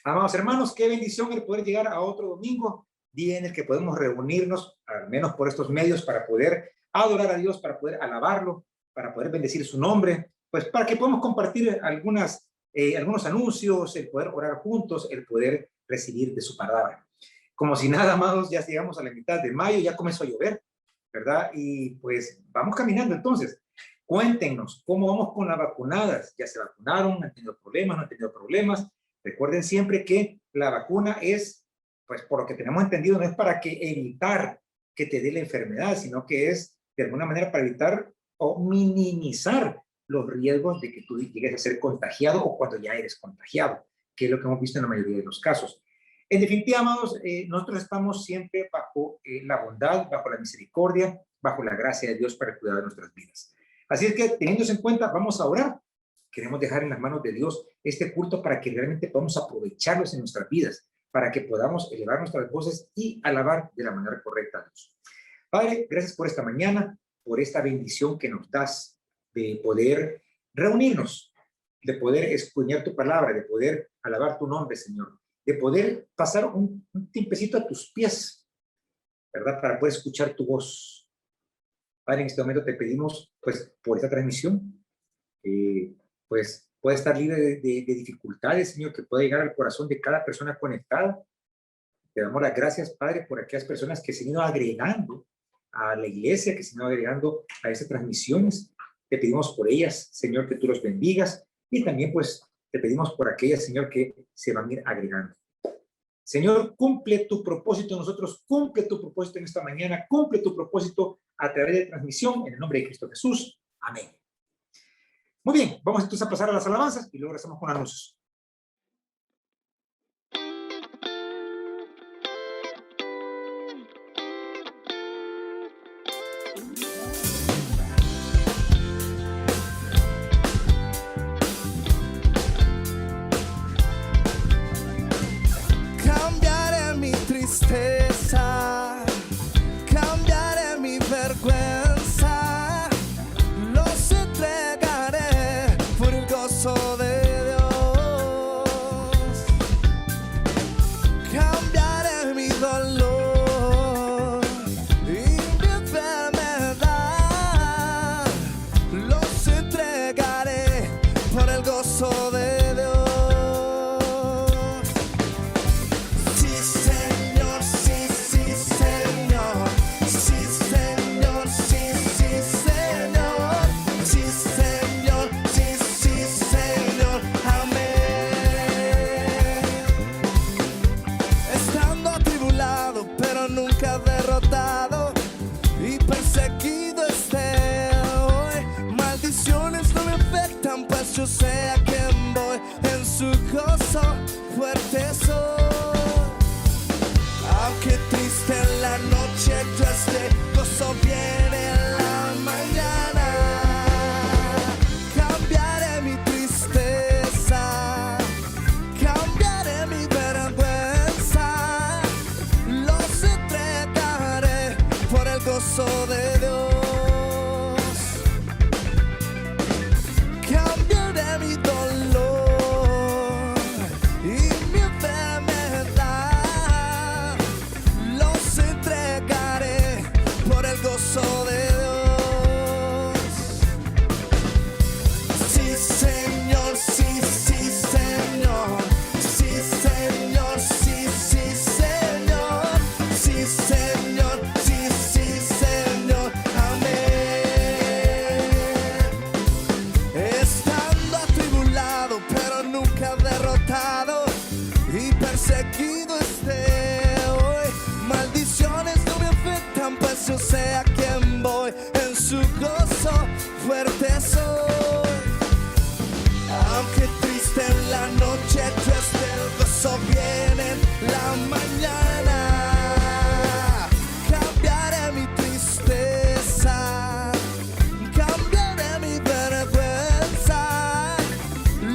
Amados hermanos, qué bendición el poder llegar a otro domingo, día en el que podemos reunirnos, al menos por estos medios, para poder adorar a Dios, para poder alabarlo, para poder bendecir su nombre, pues para que podamos compartir algunos anuncios, el poder orar juntos, el poder recibir de su palabra. Como si nada, amados, ya llegamos a la mitad de mayo, ya comenzó a llover, ¿verdad? Y pues vamos caminando entonces. Cuéntenos cómo vamos con las vacunadas. ¿Ya se vacunaron? ¿Han tenido problemas? ¿No han tenido problemas? Recuerden siempre que la vacuna es, pues por lo que tenemos entendido, no es para que evitar que te dé la enfermedad, sino que es de alguna manera para evitar o minimizar los riesgos de que tú llegues a ser contagiado o cuando ya eres contagiado, que es lo que hemos visto en la mayoría de los casos. En definitiva, amados, nosotros estamos siempre bajo la bondad, bajo la misericordia, bajo la gracia de Dios para el cuidado de nuestras vidas. Así es que, teniendo eso en cuenta, vamos a orar. Queremos dejar en las manos de Dios este culto para que realmente podamos aprovecharlos en nuestras vidas, para que podamos elevar nuestras voces y alabar de la manera correcta a Dios. Padre, gracias por esta mañana, por esta bendición que nos das de poder reunirnos, de poder escudriñar tu palabra, de poder alabar tu nombre, Señor, de poder pasar un tiempecito a tus pies, ¿verdad? Para poder escuchar tu voz. Padre, en este momento te pedimos, pues, por esta transmisión, pues puede estar libre de dificultades, Señor, que pueda llegar al corazón de cada persona conectada. Te damos las gracias, Padre, por aquellas personas que se han ido agregando a la iglesia, que se han ido agregando a estas transmisiones. Te pedimos por ellas, Señor, que tú los bendigas, y también, pues, te pedimos por aquellas, Señor, que se van a ir agregando. Señor, cumple tu propósito en nosotros, cumple tu propósito en esta mañana, cumple tu propósito a través de transmisión, en el nombre de Cristo Jesús. Amén. Muy bien, vamos entonces a pasar a las alabanzas y luego regresamos con anuncios. Cambiaré mi tristeza, cambiaré mi vergüenza, los entregaré por el gozo de Dios. Cambiaré mi dolor y mi enfermedad, los entregaré por el gozo de Dios. Nunca derrotado y perseguido esté hoy. Maldiciones no me afectan, pues yo sé a quién voy. En su gozo fuerte soy. Aunque triste en la noche yo esté, gozo viene en la mañana. Cambiaré mi tristeza, cambiaré mi vergüenza, los entregaré por el gozo de Dios. Cambiaré mi dolor y mi enfermedad, los entregaré por el gozo de Dios. Sí, Señor, sí, sí, Señor. Sí, Señor, sí, sí, Señor. Sí, Señor, sí, sí, Señor. Amén. Estando atribulado, pero nunca derrotado y perseguido esté hoy. Maldiciones no me afectan, pues yo sé a quién voy. En su gozo fuerte soy. Aunque triste en la noche yo esté, el gozo viene en la mañana. Cambiaré mi tristeza, cambiaré mi vergüenza,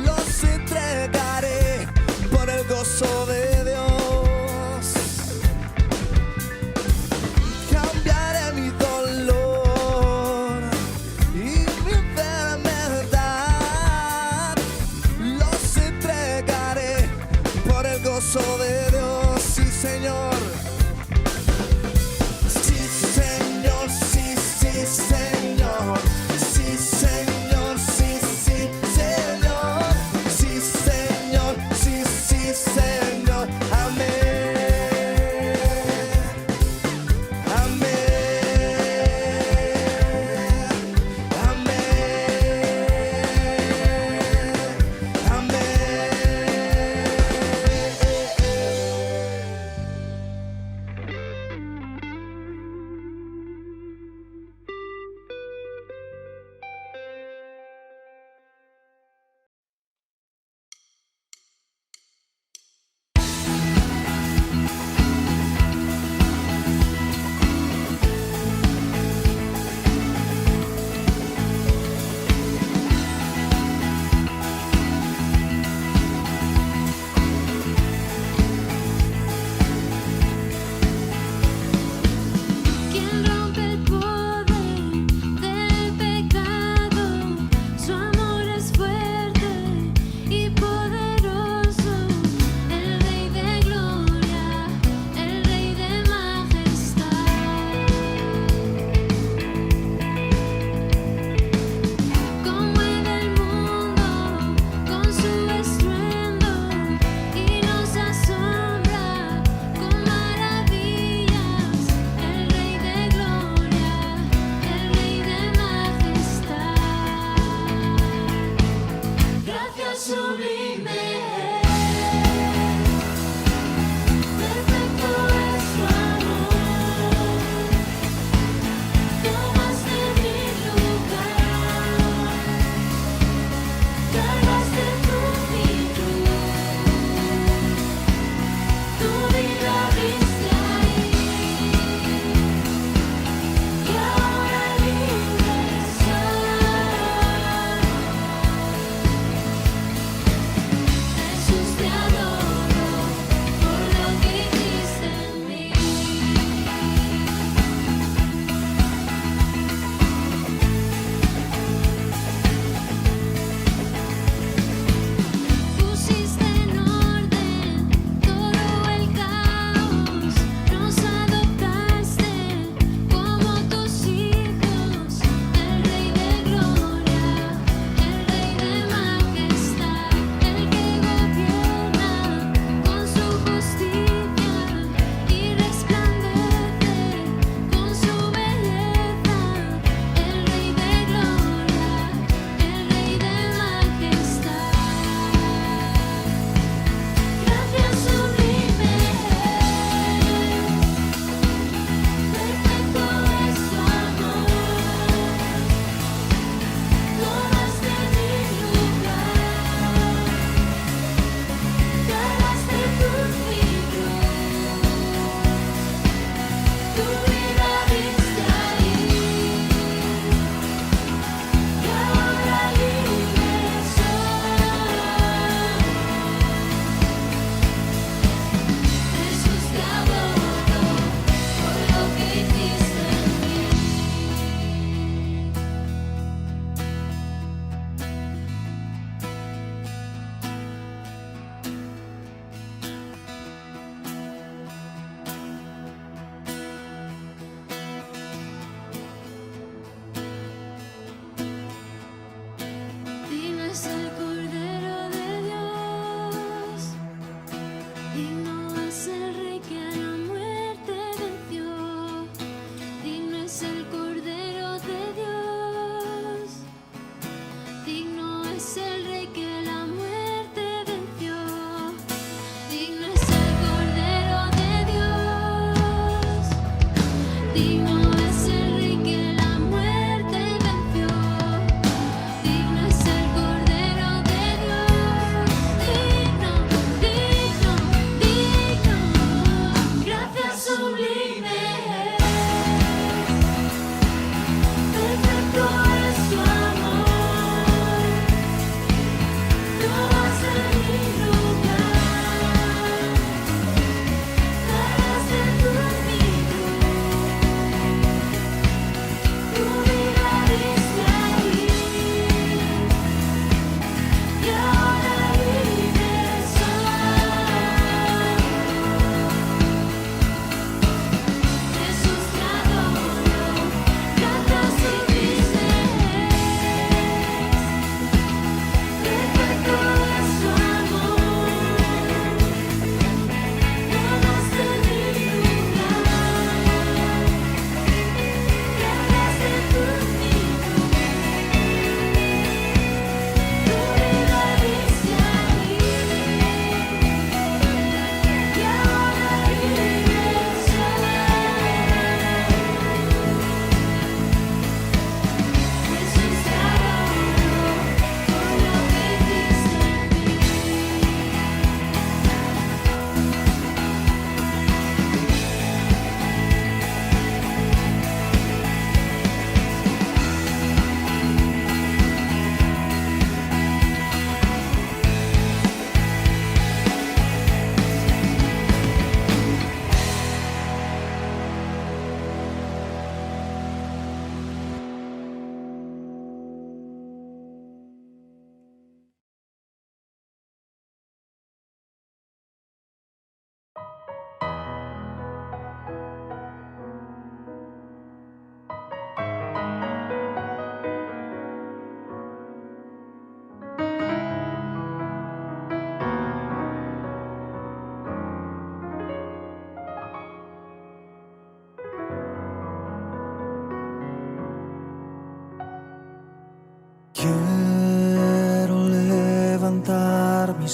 los entregaré por el gozo de Dios. Cambiaré mi dolor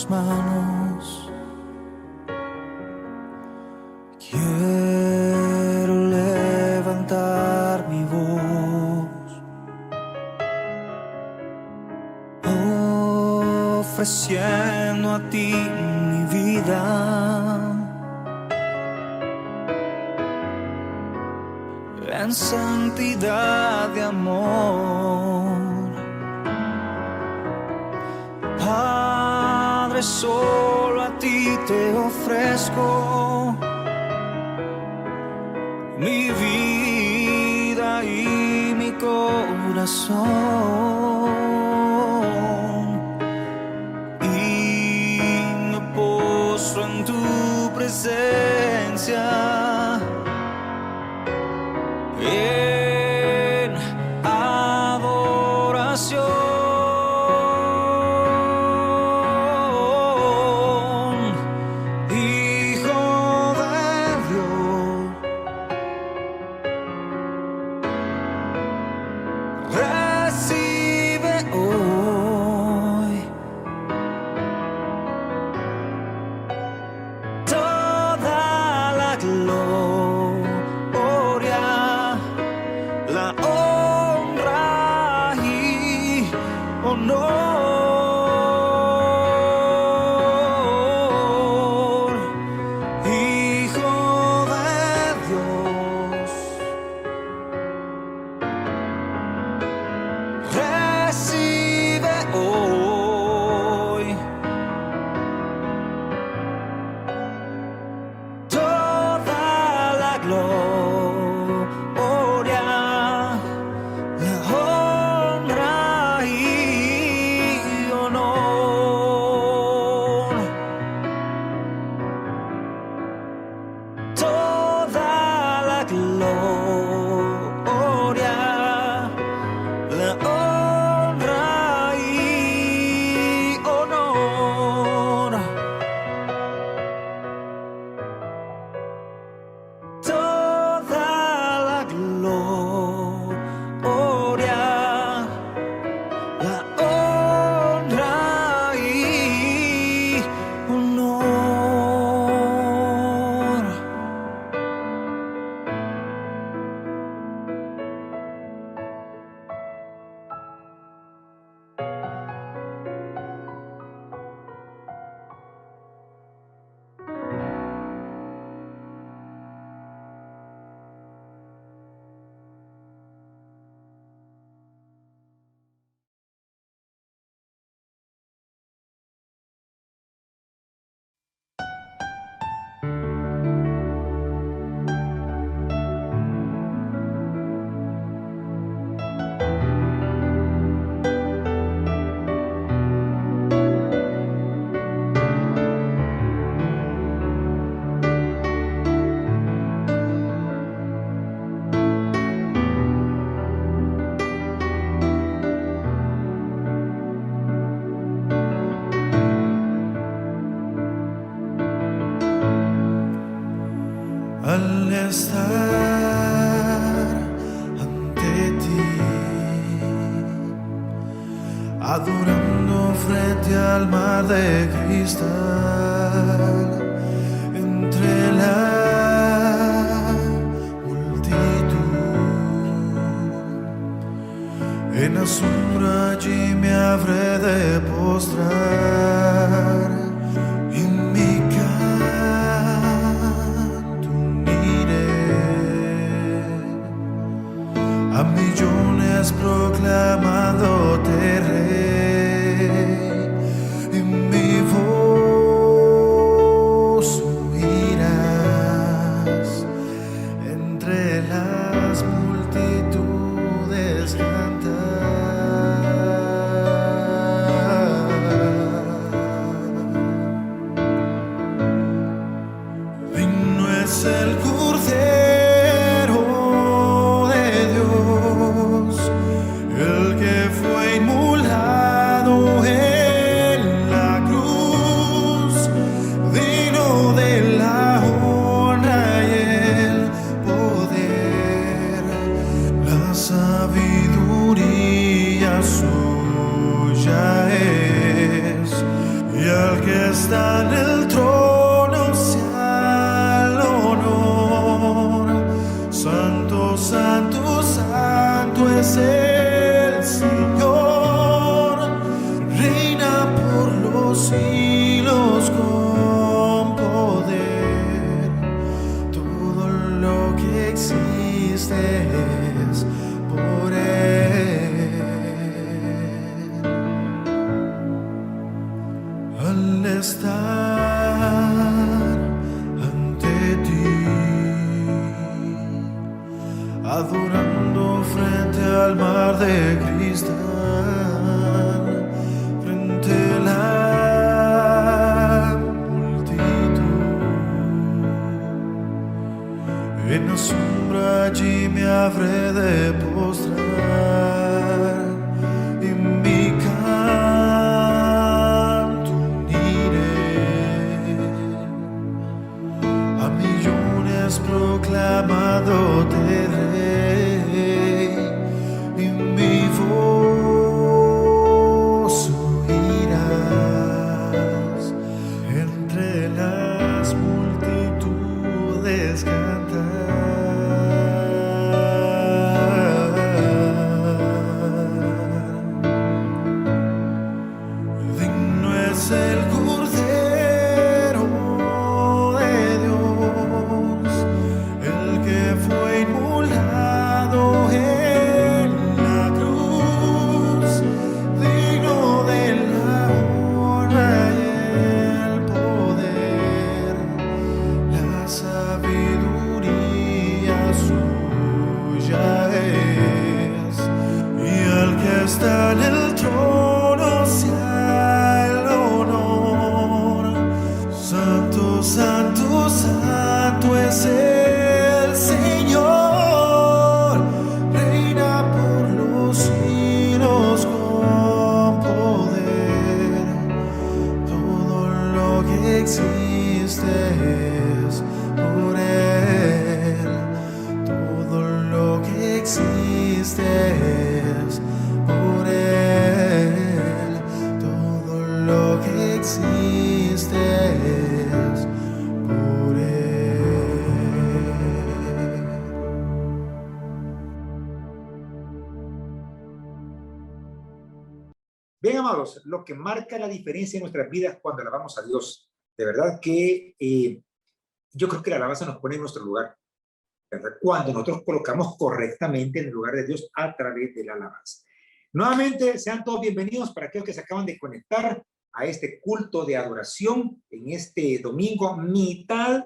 tus manos. Quiero levantar mi voz, ofreciendo a ti mi vida. En santidad de amor, Padre, solo a ti te ofrezco mi vida y mi corazón, y me postro en tu presencia en adoración. Hijo de Dios, recibe hoy toda la gloria, la honra y honor. Hijo de Dios, recibe hoy toda la gloria, la honra y honor. Toda la gloria, la honra y honor. Toda la gloria, la honra y honor. Al estar ante ti, adorando frente al mar de cristal, entre la multitud, en asombro allí me habré de postrar, y mi canto uniré a millones proclamándote Rey, y mi voz oirás entre las multitudes cantar. Digno es el Cordero de Dios, el que fue está en el trono sea el honor. Santo, santo, santo es el Señor. Reina por los siglos con poder. Todo lo que existe es por Él. Al estar ante ti, adorando frente al mar de cristal, frente a la multitud, en la sombra allí me habré de postrar, en mi canto uniré a millones proclamándote Rey, y mi voz oirás entre las multitudes cantar. Digno es el Cordero de Dios, el que fue inmolado en la cruz, digno de la honra y el poder, la sabiduría suya es, y al que está en el trono sea el honor. Santo, santo, santo es el Señor. Reina por los siglos con poder. Todo lo que existe es por Él. Todo lo que existe es por Él. Todo lo que existe es por Él. Bien, amados, lo que marca la diferencia en nuestras vidas cuando alabamos a Dios. De verdad que yo creo que la alabanza nos pone en nuestro lugar, ¿verdad? Cuando nosotros colocamos correctamente en el lugar de Dios a través de la alabanza. Nuevamente, sean todos bienvenidos para aquellos que se acaban de conectar a este culto de adoración en este domingo,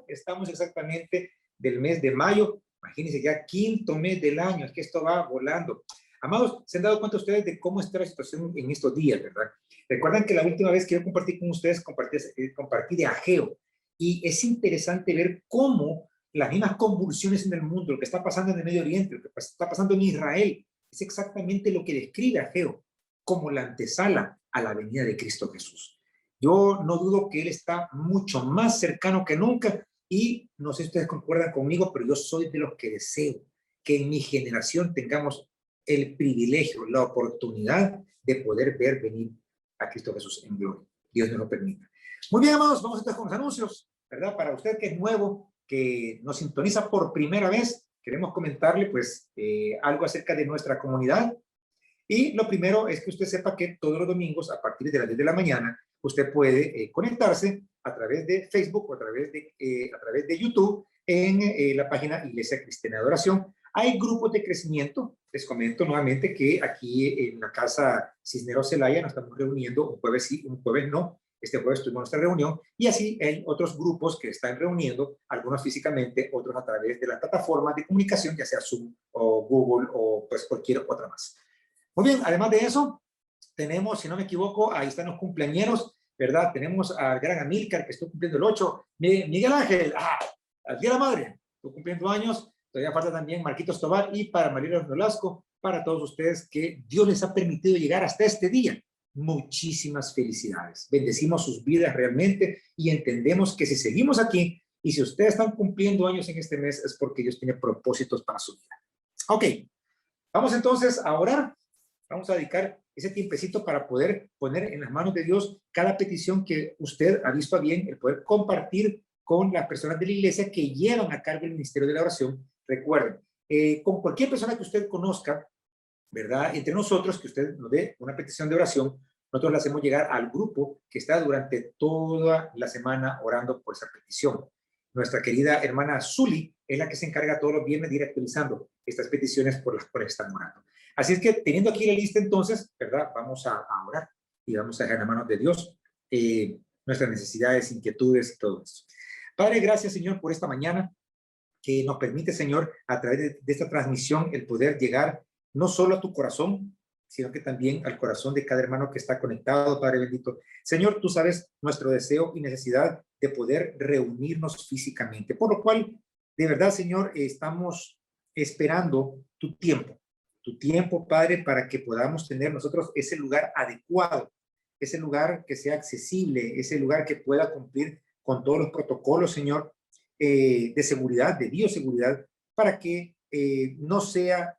estamos exactamente del mes de mayo. Imagínense, ya quinto mes del año, es que esto va volando. Amados, ¿se han dado cuenta ustedes de cómo está la situación en estos días, verdad? Recuerdan que la última vez que yo compartí con ustedes, compartí de Ageo, y es interesante ver cómo las mismas convulsiones en el mundo, lo que está pasando en el Medio Oriente, lo que está pasando en Israel, es exactamente lo que describe Ageo como la antesala a la venida de Cristo Jesús. Yo no dudo que Él está mucho más cercano que nunca, y no sé si ustedes concuerdan conmigo, pero yo soy de los que deseo que en mi generación tengamos el privilegio, la oportunidad de poder ver venir a Cristo Jesús en gloria. Dios nos lo permita. Muy bien, amados, vamos a estar con los anuncios, ¿verdad? Para usted que es nuevo, que nos sintoniza por primera vez, queremos comentarle pues algo acerca de nuestra comunidad. Y lo primero es que usted sepa que todos los domingos a partir de las 10 de la mañana usted puede conectarse a través de Facebook o a través de YouTube en la página Iglesia Cristiana de Adoración. Hay grupos de crecimiento. Les comento nuevamente que aquí en la casa Cisneros Celaya nos estamos reuniendo un jueves sí, un jueves no. Este jueves tuvimos nuestra reunión, y así hay otros grupos que están reuniendo, algunos físicamente, otros a través de las plataformas de comunicación, ya sea Zoom o Google o pues cualquier otra más. Muy bien, además de eso, tenemos, si no me equivoco, ahí están los cumpleañeros, ¿verdad? Tenemos al gran Amílcar, que estuvo cumpliendo el 8, Miguel Ángel, al día de la madre, estuvo cumpliendo años. Todavía falta también Marquitos Tobar, y para María Nolasco, para todos ustedes que Dios les ha permitido llegar hasta este día. Muchísimas felicidades. Bendecimos sus vidas realmente, y entendemos que si seguimos aquí y si ustedes están cumpliendo años en este mes, es porque Dios tiene propósitos para su vida. Ok, vamos entonces a orar. Vamos a dedicar ese tiempecito para poder poner en las manos de Dios cada petición que usted ha visto a bien, el poder compartir con las personas de la iglesia que llevan a cargo el ministerio de la oración. Recuerden, con cualquier persona que usted conozca, ¿verdad? Entre nosotros, que usted nos dé una petición de oración, nosotros la hacemos llegar al grupo que está durante toda la semana orando por esa petición. Nuestra querida hermana Zuli es la que se encarga todos los viernes de ir actualizando estas peticiones por las cuales están orando. Así es que teniendo aquí la lista entonces, ¿verdad? Vamos a orar y vamos a dejar en las manos de Dios nuestras necesidades, inquietudes y todo eso. Padre, gracias Señor por esta mañana que nos permite Señor a través de esta transmisión el poder llegar no solo a tu corazón, sino que también al corazón de cada hermano que está conectado, Padre bendito. Señor, tú sabes nuestro deseo y necesidad de poder reunirnos físicamente, por lo cual, de verdad, Señor, estamos esperando tu tiempo, Padre, para que podamos tener nosotros ese lugar adecuado, ese lugar que sea accesible, ese lugar que pueda cumplir con todos los protocolos, Señor, de seguridad, de bioseguridad, para que no sea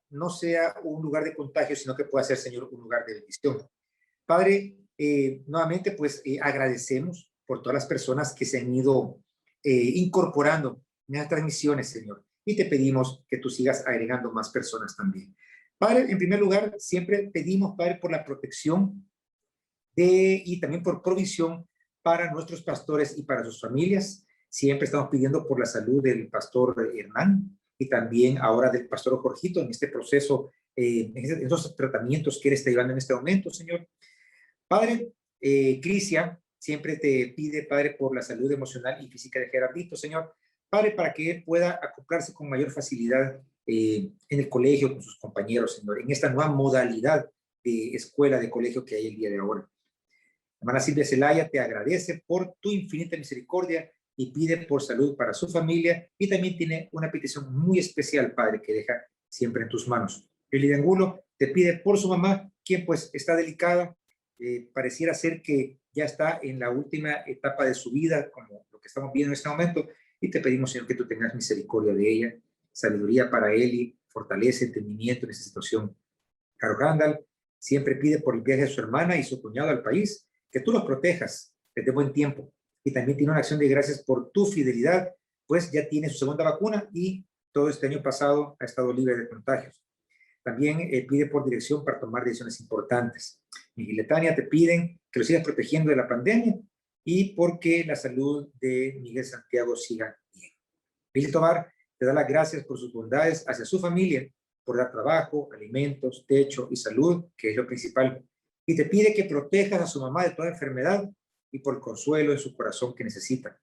un lugar de contagio, sino que pueda ser, Señor, un lugar de bendición. Padre, nuevamente, pues agradecemos por todas las personas que se han ido incorporando en las transmisiones, Señor, y te pedimos que tú sigas agregando más personas también. Padre, en primer lugar, siempre pedimos, Padre, por la protección y también por provisión para nuestros pastores y para sus familias. Siempre estamos pidiendo por la salud del pastor Hernán y también ahora del pastor Jorgito en este proceso, en esos tratamientos que él está llevando en este momento, Señor. Padre, Crisia siempre te pide, Padre, por la salud emocional y física de Gerardito, Señor. Padre, para que él pueda acoplarse con mayor facilidad en el colegio con sus compañeros, Señor, en esta nueva modalidad de escuela, de colegio que hay el día de ahora. Hermana Silvia Zelaya te agradece por tu infinita misericordia y pide por salud para su familia y también tiene una petición muy especial, Padre, que deja siempre en tus manos. Elida Angulo te pide por su mamá, quien pues está delicada, pareciera ser que ya está en la última etapa de su vida, como lo que estamos viendo en este momento, y te pedimos, Señor, que tú tengas misericordia de ella, sabiduría para Eli, fortaleza, entendimiento en esa situación. Caro Randall siempre pide por el viaje de su hermana y su cuñado al país, que tú los protejas desde buen tiempo. Y también tiene una acción de gracias por tu fidelidad, pues ya tiene su segunda vacuna y todo este año pasado ha estado libre de contagios. También pide por dirección para tomar decisiones importantes. Miguel y Letania te piden que lo sigas protegiendo de la pandemia y porque la salud de Miguel Santiago siga bien. Billy Tobar te da las gracias por sus bondades hacia su familia, por dar trabajo, alimentos, techo y salud, que es lo principal. Y te pide que protejas a su mamá de toda enfermedad y por el consuelo en su corazón que necesita.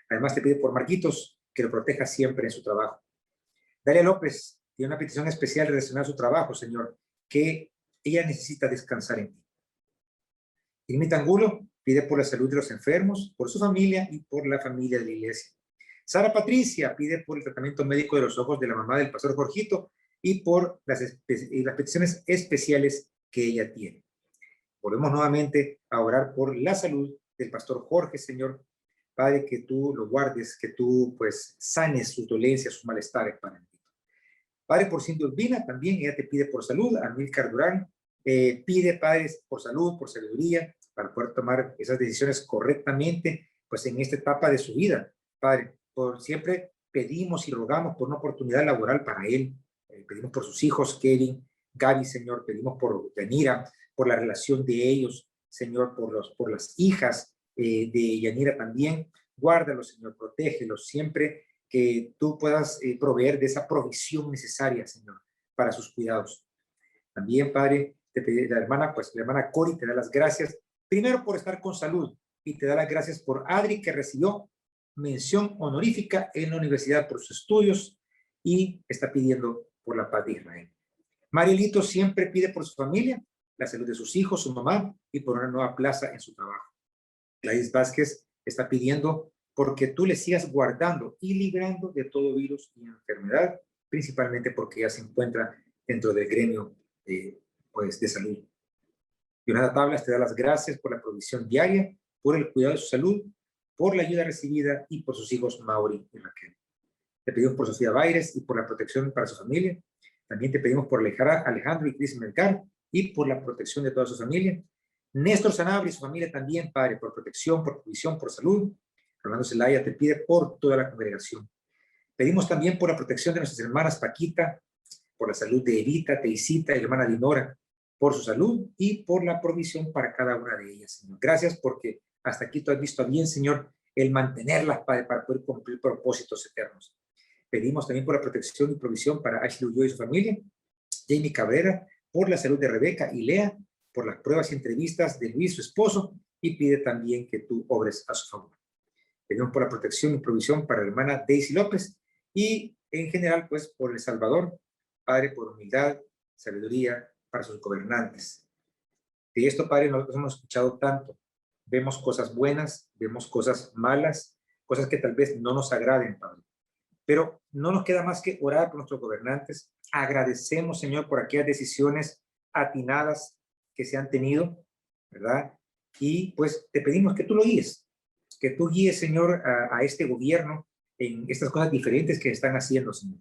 Además te pide por Marquitos que lo proteja siempre en su trabajo. Dalia López tiene una petición especial relacionada a su trabajo, Señor, que ella necesita descansar en ti. Irmita Angulo pide por la salud de los enfermos, por su familia y por la familia de la iglesia. Sara Patricia pide por el tratamiento médico de los ojos de la mamá del pastor Jorgito y por las peticiones especiales que ella tiene. Volvemos nuevamente a orar por la salud del pastor Jorge, Señor. Padre, que tú lo guardes, que tú pues sanes sus dolencias, sus malestares, Padre. Padre, por Cindy Urbina también, ella te pide por salud. Amílcar Durán pide, Padre, por salud, por sabiduría, para poder tomar esas decisiones correctamente, pues en esta etapa de su vida. Padre, por siempre pedimos y rogamos por una oportunidad laboral para él. Pedimos por sus hijos, Kevin, Gaby, Señor. Pedimos por Yanira, por la relación de ellos, Señor, por las hijas de Yanira también. Guárdalos, Señor, protégelos siempre que tú puedas proveer de esa provisión necesaria, Señor, para sus cuidados. También, Padre, te pedí, la hermana Cori te da las gracias, primero por estar con salud, y te da las gracias por Adri, que recibió mención honorífica en la universidad por sus estudios, y está pidiendo por la paz de Israel. Marielito siempre pide por su familia, la salud de sus hijos, su mamá, y por una nueva plaza en su trabajo. Gladys Vázquez está pidiendo porque tú le sigas guardando y librando de todo virus y enfermedad, principalmente porque ella se encuentra dentro del gremio pues, de salud. Leonardo Tablas te da las gracias por la provisión diaria, por el cuidado de su salud, por la ayuda recibida y por sus hijos Mauri y Raquel. Te pedimos por Sofía Baires y por la protección para su familia. También te pedimos por Alejandro y Cris Melgar y por la protección de toda su familia. Néstor Sanabria y su familia también, Padre, por protección, por provisión, por salud. Rolando Zelaya te pide por toda la congregación. Pedimos también por la protección de nuestras hermanas Paquita, por la salud de Evita, Teisita y hermana Dinora, por su salud y por la provisión para cada una de ellas, Señor. Gracias porque hasta aquí tú has visto bien, Señor, el mantenerlas, Padre, para poder cumplir propósitos eternos. Pedimos también por la protección y provisión para Ashley Ulloa y su familia, Jamie Cabrera, por la salud de Rebeca y Lea, por las pruebas y entrevistas de Luis, su esposo, y pide también que tú obres a su favor. Pedimos por la protección y provisión para la hermana Daisy López y en general, pues, por El Salvador, Padre, por humildad, sabiduría para sus gobernantes. De esto, Padre, nosotros hemos escuchado tanto. Vemos cosas buenas, vemos cosas malas, cosas que tal vez no nos agraden, Padre. Pero no nos queda más que orar por nuestros gobernantes. Agradecemos, Señor, por aquellas decisiones atinadas que se han tenido, ¿verdad? Y pues te pedimos que tú lo guíes, que tú guíes, Señor, a este gobierno en estas cosas diferentes que están haciendo, Señor.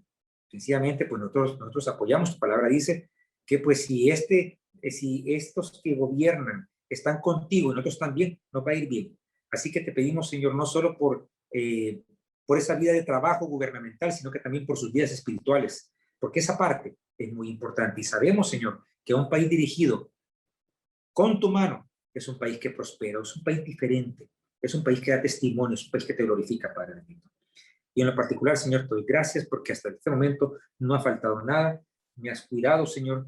Sencillamente, pues nosotros apoyamos, tu palabra dice que pues si estos que gobiernan están contigo y nosotros también, nos va a ir bien. Así que te pedimos, Señor, no solo por esa vida de trabajo gubernamental, sino que también por sus vidas espirituales, porque esa parte es muy importante. Y sabemos, Señor, que un país dirigido con tu mano es un país que prospera, es un país diferente, es un país que da testimonio, es un país que te glorifica, Padre bendito. Y en lo particular, Señor, te doy gracias porque hasta este momento no ha faltado nada. Me has cuidado, Señor.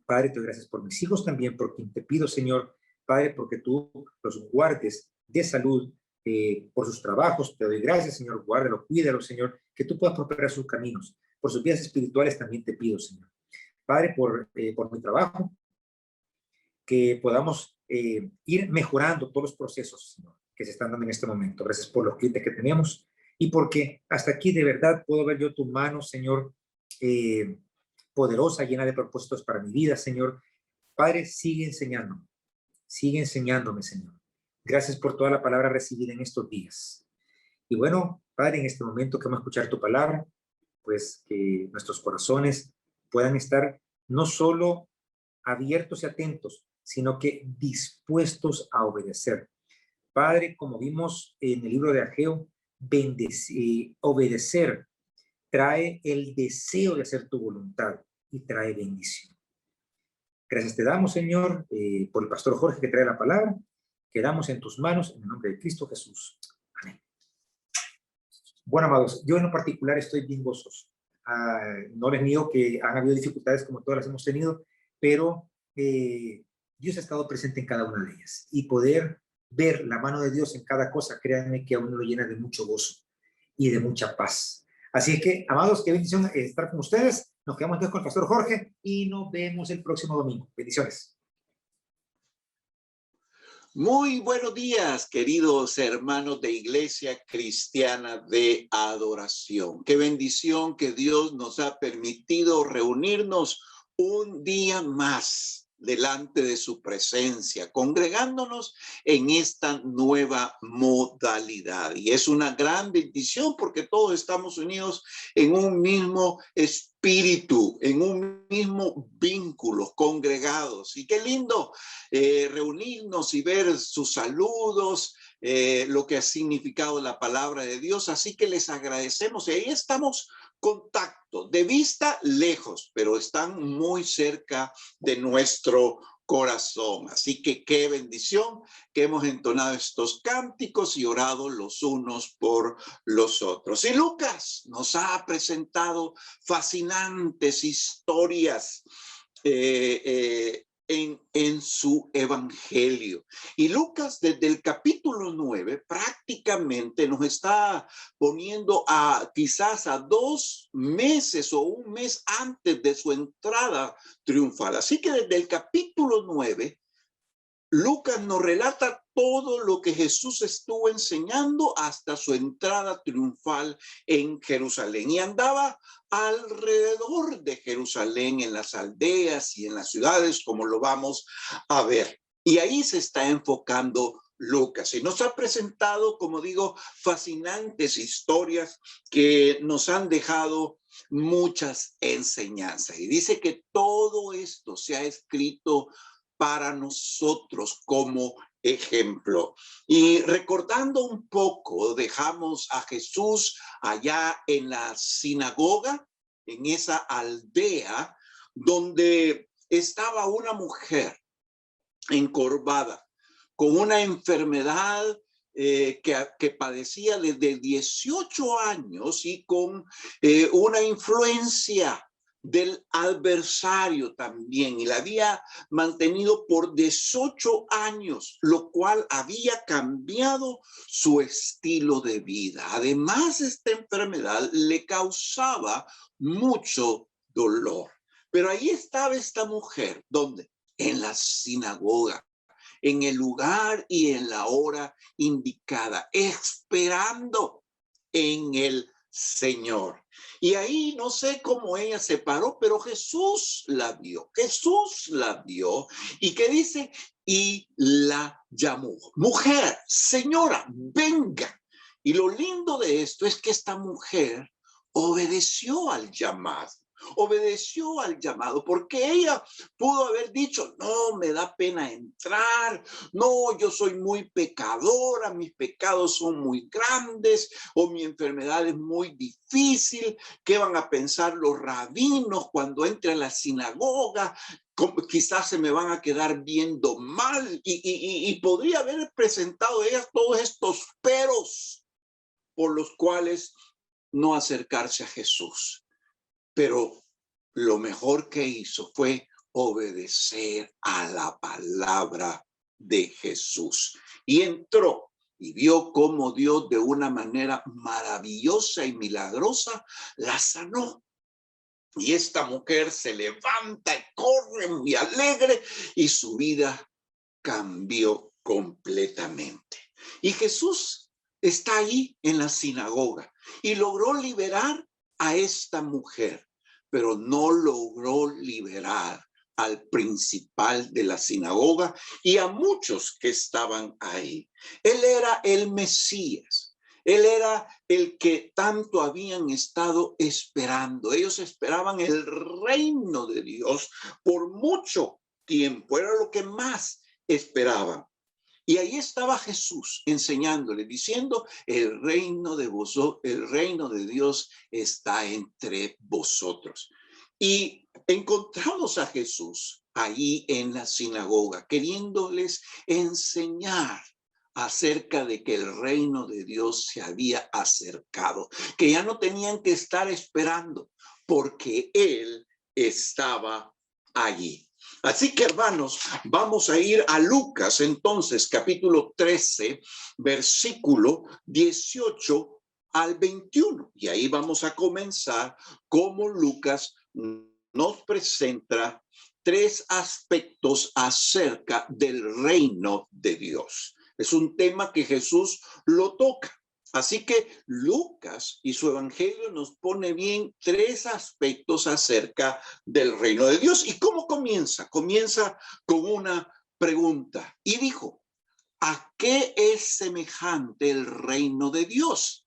Padre, te doy gracias por mis hijos también, por quien te pido, Señor, Padre, porque tú los guardes de salud, por sus trabajos. Te doy gracias, Señor. Guárdalo, cuídalo, Señor, que tú puedas prosperar sus caminos. Por sus vidas espirituales también te pido, Señor. Padre, por mi trabajo, que podamos ir mejorando todos los procesos, Señor, que se están dando en este momento. Gracias por los clientes que tenemos y porque hasta aquí de verdad puedo ver yo tu mano, Señor, poderosa, llena de propósitos para mi vida, Señor. Padre, sigue enseñándome, Señor. Gracias por toda la palabra recibida en estos días. Y bueno, Padre, en este momento que vamos a escuchar tu palabra, pues que nuestros corazones puedan estar no solo abiertos y atentos, sino que dispuestos a obedecer. Padre, como vimos en el libro de Ageo, obedecer trae el deseo de hacer tu voluntad y trae bendición. Gracias te damos, Señor, por el pastor Jorge que trae la palabra. Quedamos en tus manos, en el nombre de Cristo Jesús. Amén. Bueno, amados, yo en lo particular estoy bien gozoso. No les niego que han habido dificultades como todas las hemos tenido, pero Dios ha estado presente en cada una de ellas. Y poder ver la mano de Dios en cada cosa, créanme que a uno lo llena de mucho gozo y de mucha paz. Así es que, amados, qué bendición estar con ustedes. Nos quedamos entonces con el pastor Jorge y nos vemos el próximo domingo. Bendiciones. Muy buenos días, queridos hermanos de Iglesia Cristiana de Adoración. Qué bendición que Dios nos ha permitido reunirnos un día más delante de su presencia, congregándonos en esta nueva modalidad. Y es una gran bendición porque todos estamos unidos en un mismo espíritu, en un mismo vínculo, congregados. Y qué lindo reunirnos y ver sus saludos, lo que ha significado la palabra de Dios. Así que les agradecemos. Y ahí estamos contacto, de vista lejos, pero están muy cerca de nuestro corazón. Así que qué bendición que hemos entonado estos cánticos y orado los unos por los otros. Y Lucas nos ha presentado fascinantes historias en su evangelio. Y Lucas desde el capítulo 9 prácticamente nos está poniendo quizás a 2 meses o un mes antes de su entrada triunfal. Así que desde el capítulo 9 Lucas nos relata todo lo que Jesús estuvo enseñando hasta su entrada triunfal en Jerusalén. Y andaba alrededor de Jerusalén, en las aldeas y en las ciudades, como lo vamos a ver. Y ahí se está enfocando Lucas. Y nos ha presentado, como digo, fascinantes historias que nos han dejado muchas enseñanzas. Y dice que todo esto se ha escrito para nosotros como ejemplo. Y recordando un poco, dejamos a Jesús allá en la sinagoga, en esa aldea donde estaba una mujer encorvada, con una enfermedad que padecía desde 18 años y con una influencia del adversario también, y la había mantenido por 18 años, lo cual había cambiado su estilo de vida. Además, esta enfermedad le causaba mucho dolor. Pero ahí estaba esta mujer, ¿dónde? En la sinagoga, en el lugar y en la hora indicada, esperando en el Señor. Y ahí no sé cómo ella se paró, pero Jesús la vio. Jesús la vio. ¿Y qué dice? Y la llamó. Mujer, señora, venga. Y lo lindo de esto es que esta mujer obedeció al llamado. Obedeció al llamado, porque ella pudo haber dicho, no, me da pena entrar, no, yo soy muy pecadora, mis pecados son muy grandes, o mi enfermedad es muy difícil. ¿Qué van a pensar los rabinos cuando entre a la sinagoga? Quizás se me van a quedar viendo mal, y podría haber presentado ella todos estos peros por los cuales no acercarse a Jesús. Pero lo mejor que hizo fue obedecer a la palabra de Jesús. Y entró y vio cómo Dios de una manera maravillosa y milagrosa la sanó. Y esta mujer se levanta y corre muy alegre y su vida cambió completamente. Y Jesús está ahí en la sinagoga y logró liberar a esta mujer, pero no logró liberar al principal de la sinagoga y a muchos que estaban ahí. Él era el Mesías. Él era el que tanto habían estado esperando. Ellos esperaban el reino de Dios por mucho tiempo. Era lo que más esperaban. Y ahí estaba Jesús enseñándole, diciendo, el reino de Dios está entre vosotros. Y encontramos a Jesús ahí en la sinagoga, queriéndoles enseñar acerca de que el reino de Dios se había acercado, que ya no tenían que estar esperando, porque Él estaba allí. Así que, hermanos, vamos a ir a Lucas, entonces, capítulo 13, versículo 18 al 21. Y ahí vamos a comenzar cómo Lucas nos presenta tres aspectos acerca del reino de Dios. Es un tema que Jesús lo toca. Así que Lucas y su evangelio nos pone bien tres aspectos acerca del reino de Dios. ¿Y cómo comienza? Comienza con una pregunta. Y dijo, ¿a qué es semejante el reino de Dios?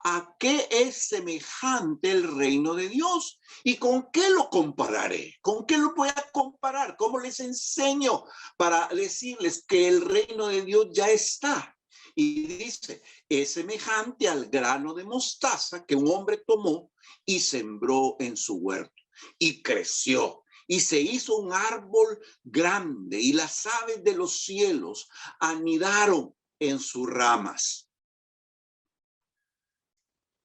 ¿A qué es semejante el reino de Dios? ¿Y con qué lo compararé? ¿Con qué lo voy a comparar? ¿Cómo les enseño para decirles que el reino de Dios ya está? Y dice, es semejante al grano de mostaza que un hombre tomó y sembró en su huerto. Y creció y se hizo un árbol grande y las aves de los cielos anidaron en sus ramas.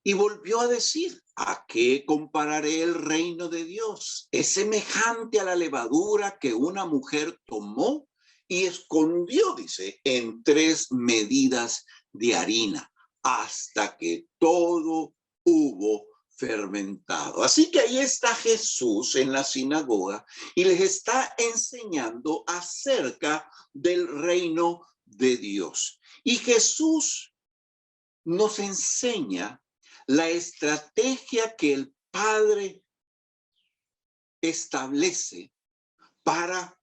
Y volvió a decir, ¿a qué compararé el reino de Dios? Es semejante a la levadura que una mujer tomó y escondió, dice, en 3 medidas de harina, hasta que todo hubo fermentado. Así que ahí está Jesús en la sinagoga y les está enseñando acerca del reino de Dios. Y Jesús nos enseña la estrategia que el Padre establece para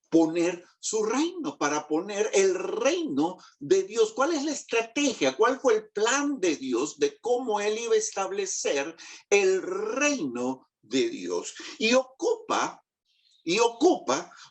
poner su reino, para poner el reino de Dios. ¿Cuál es la estrategia? ¿Cuál fue el plan de Dios de cómo él iba a establecer el reino de Dios? Y ocupa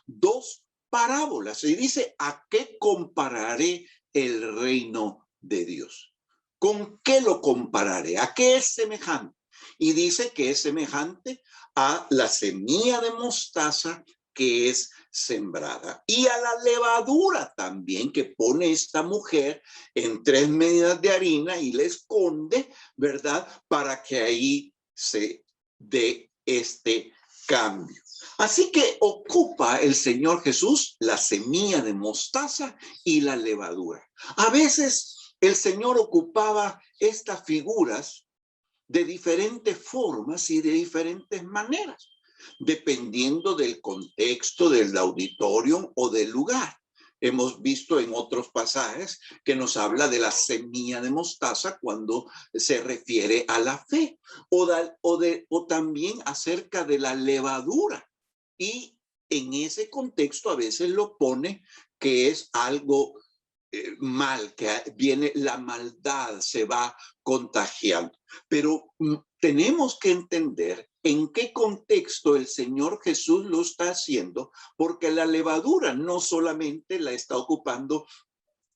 dos parábolas y dice: ¿a qué compararé el reino de Dios? ¿Con qué lo compararé? ¿A qué es semejante? Y dice que es semejante a la semilla de mostaza que es sembrada, y a la levadura también que pone esta mujer en 3 medidas de harina y le esconde, ¿verdad? Para que ahí se dé este cambio. Así que ocupa el Señor Jesús la semilla de mostaza y la levadura. A veces el Señor ocupaba estas figuras de diferentes formas y de diferentes maneras, dependiendo del contexto, del auditorio o del lugar. Hemos visto en otros pasajes que nos habla de la semilla de mostaza cuando se refiere a la fe, o también acerca de la levadura. Y en ese contexto a veces lo pone que es algo mal, que viene la maldad, se va contagiando. Pero tenemos que entender en qué contexto el Señor Jesús lo está haciendo, porque la levadura no solamente la está ocupando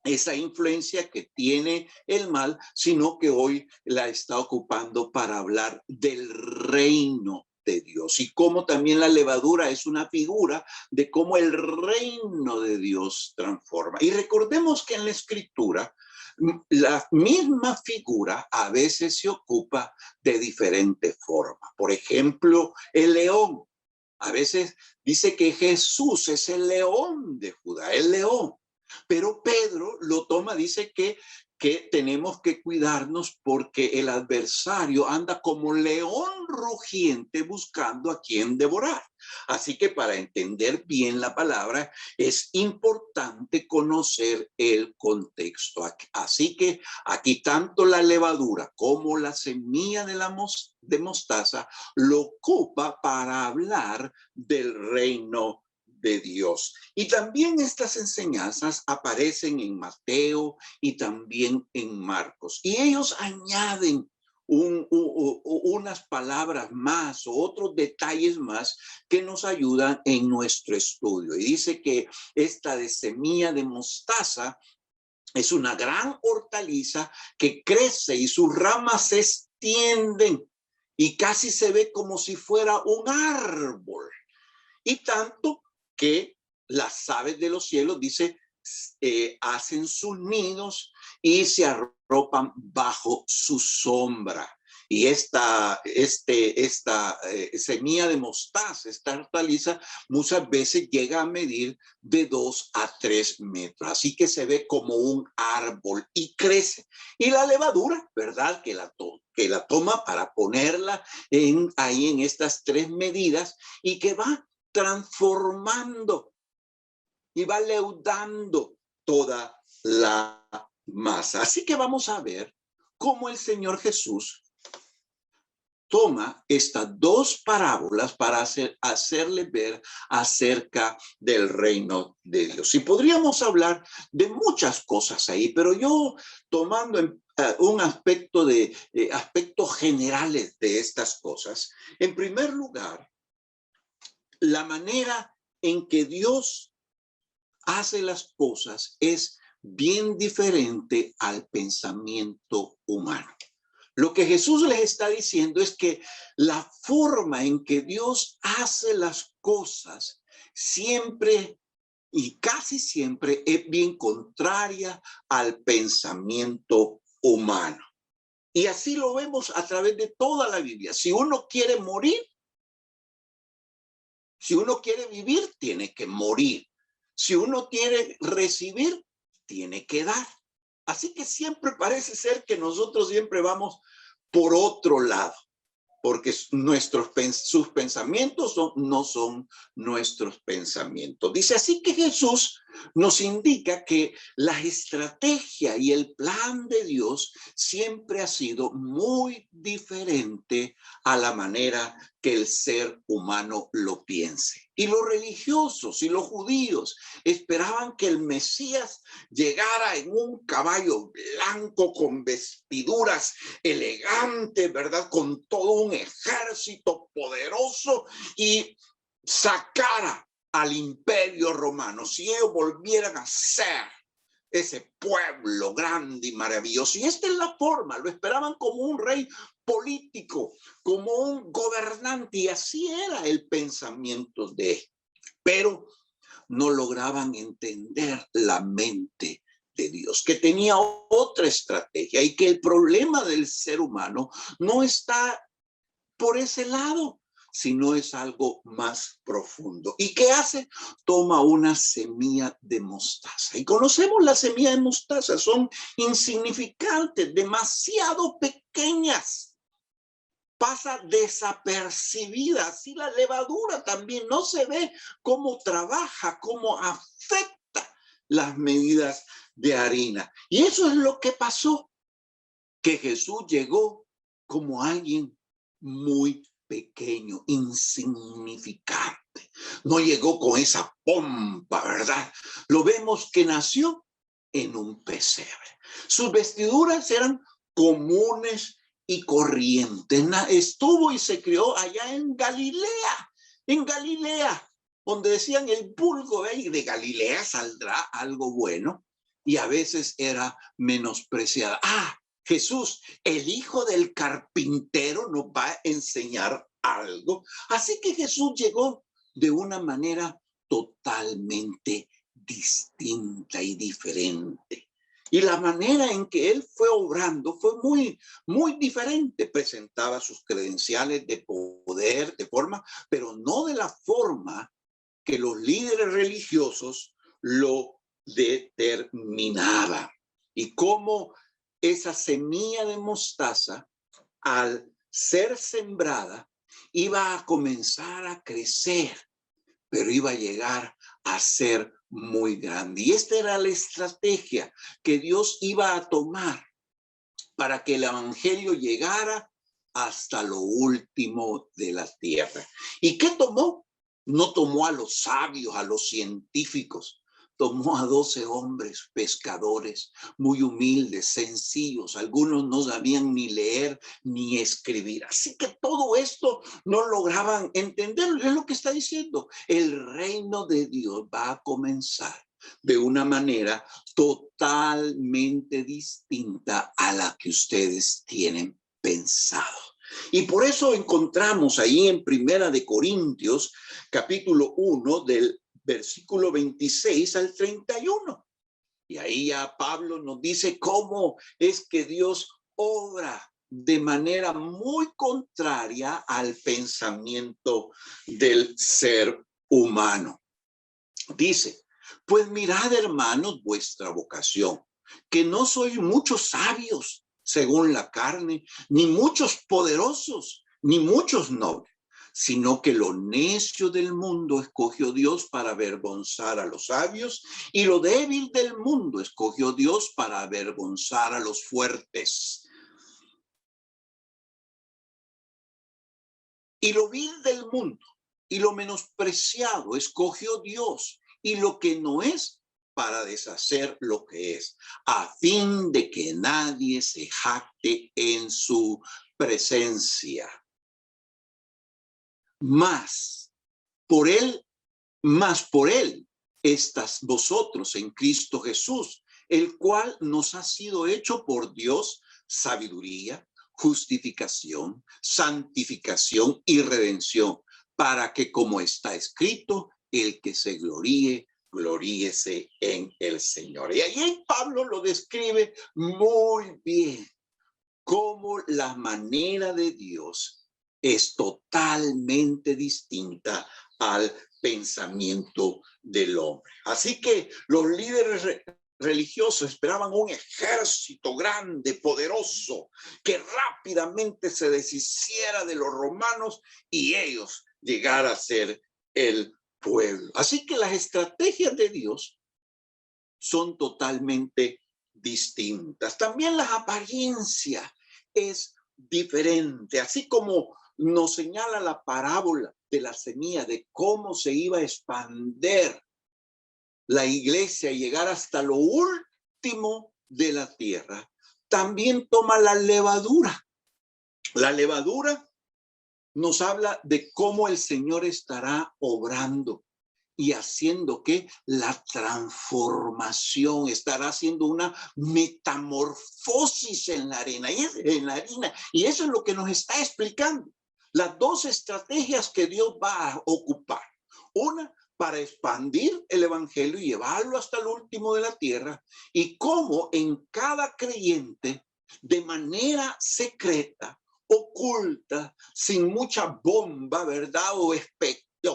esa influencia que tiene el mal, sino que hoy la está ocupando para hablar del reino de Dios, y cómo también la levadura es una figura de cómo el reino de Dios transforma. Y recordemos que en la Escritura la misma figura a veces se ocupa de diferente forma. Por ejemplo, el león. A veces dice que Jesús es el león de Judá, el león. Pero Pedro lo toma, dice que tenemos que cuidarnos porque el adversario anda como león rugiente buscando a quien devorar. Así que para entender bien la palabra es importante conocer el contexto. Así que aquí tanto la levadura como la semilla de mostaza lo ocupa para hablar del reino de Dios. Y también estas enseñanzas aparecen en Mateo y también en Marcos. Y ellos añaden unas palabras más o otros detalles más que nos ayudan en nuestro estudio. Y dice que esta de semilla de mostaza es una gran hortaliza que crece y sus ramas se extienden y casi se ve como si fuera un árbol. Y tanto que las aves de los cielos, dice, hacen sus nidos y se arropan bajo su sombra. Y esta semilla de mostaza, esta hortaliza, muchas veces llega a medir de 2 a 3 metros. Así que se ve como un árbol y crece. Y la levadura, ¿verdad? Que la toma para ponerla ahí en estas 3 medidas y que va transformando y va leudando toda la masa. Así que vamos a ver cómo el Señor Jesús toma estas 2 parábolas para hacerle ver acerca del reino de Dios. Y podríamos hablar de muchas cosas ahí, pero yo tomando un aspectos generales de estas cosas. En primer lugar, la manera en que Dios hace las cosas es bien diferente al pensamiento humano. Lo que Jesús les está diciendo es que la forma en que Dios hace las cosas siempre y casi siempre es bien contraria al pensamiento humano. Y así lo vemos a través de toda la Biblia. Si uno quiere morir, si uno quiere vivir, tiene que morir. Si uno quiere recibir, tiene que dar. Así que siempre parece ser que nosotros siempre vamos por otro lado, porque sus pensamientos no son nuestros pensamientos. Dice así que Jesús nos indica que la estrategia y el plan de Dios siempre ha sido muy diferente a la manera que el ser humano lo piense. Y los religiosos y los judíos esperaban que el Mesías llegara en un caballo blanco con vestiduras elegantes, ¿verdad? Con todo un ejército poderoso y sacara al imperio romano, si ellos volvieran a ser ese pueblo grande y maravilloso. Y esta es la forma, lo esperaban como un rey político, como un gobernante, y así era el pensamiento de él. Pero no lograban entender la mente de Dios, que tenía otra estrategia, y que el problema del ser humano no está por ese lado, sino es algo más profundo. ¿Y qué hace? Toma una semilla de mostaza. Y conocemos la semilla de mostaza, son insignificantes, demasiado pequeñas. Pasa desapercibida. Así la levadura también no se ve cómo trabaja, cómo afecta las medidas de harina. Y eso es lo que pasó, que Jesús llegó como alguien muy pequeño, insignificante. No llegó con esa pompa, ¿verdad? Lo vemos que nació en un pesebre. Sus vestiduras eran comunes y corrientes. Estuvo y se crió allá en Galilea, donde decían el vulgo, de Galilea saldrá algo bueno, y a veces era menospreciada. Jesús, el hijo del carpintero, nos va a enseñar algo. Así que Jesús llegó de una manera totalmente distinta y diferente. Y la manera en que él fue obrando fue muy, muy diferente. Presentaba sus credenciales de poder, de forma, pero no de la forma que los líderes religiosos lo determinaban. Y cómo esa semilla de mostaza, al ser sembrada, iba a comenzar a crecer, pero iba a llegar a ser muy grande. Y esta era la estrategia que Dios iba a tomar para que el evangelio llegara hasta lo último de la tierra. ¿Y qué tomó? No tomó a los sabios, a los científicos. Tomó a 12 hombres pescadores, muy humildes, sencillos. Algunos no sabían ni leer ni escribir. Así que todo esto no lograban entenderlo. Es lo que está diciendo. El reino de Dios va a comenzar de una manera totalmente distinta a la que ustedes tienen pensado. Y por eso encontramos ahí en Primera de Corintios, capítulo 1, del versículo 26 al 31. Y ahí ya Pablo nos dice cómo es que Dios obra de manera muy contraria al pensamiento del ser humano. Dice: pues mirad, hermanos, vuestra vocación, que no sois muchos sabios según la carne, ni muchos poderosos, ni muchos nobles, sino que lo necio del mundo escogió Dios para avergonzar a los sabios, y lo débil del mundo escogió Dios para avergonzar a los fuertes. Y lo vil del mundo y lo menospreciado escogió Dios, y lo que no es, para deshacer lo que es, a fin de que nadie se jacte en su presencia. Más por él estás vosotros en Cristo Jesús, el cual nos ha sido hecho por Dios sabiduría, justificación, santificación y redención, para que, como está escrito, el que se gloríe, gloríese en el Señor. Y ahí Pablo lo describe muy bien, cómo la manera de Dios es totalmente distinta al pensamiento del hombre. Así que los líderes religiosos esperaban un ejército grande, poderoso, que rápidamente se deshiciera de los romanos y ellos llegar a ser el pueblo. Así que las estrategias de Dios son totalmente distintas. También la apariencia es diferente, así como nos señala la parábola de la semilla, de cómo se iba a expandir la iglesia y llegar hasta lo último de la tierra. También toma la levadura. La levadura nos habla de cómo el Señor estará obrando y haciendo que la transformación, estará haciendo una metamorfosis en la arena, y eso es lo que nos está explicando. Las dos estrategias que Dios va a ocupar. Una, para expandir el evangelio y llevarlo hasta el último de la tierra, y cómo en cada creyente, de manera secreta, oculta, sin mucha bomba, ¿verdad? O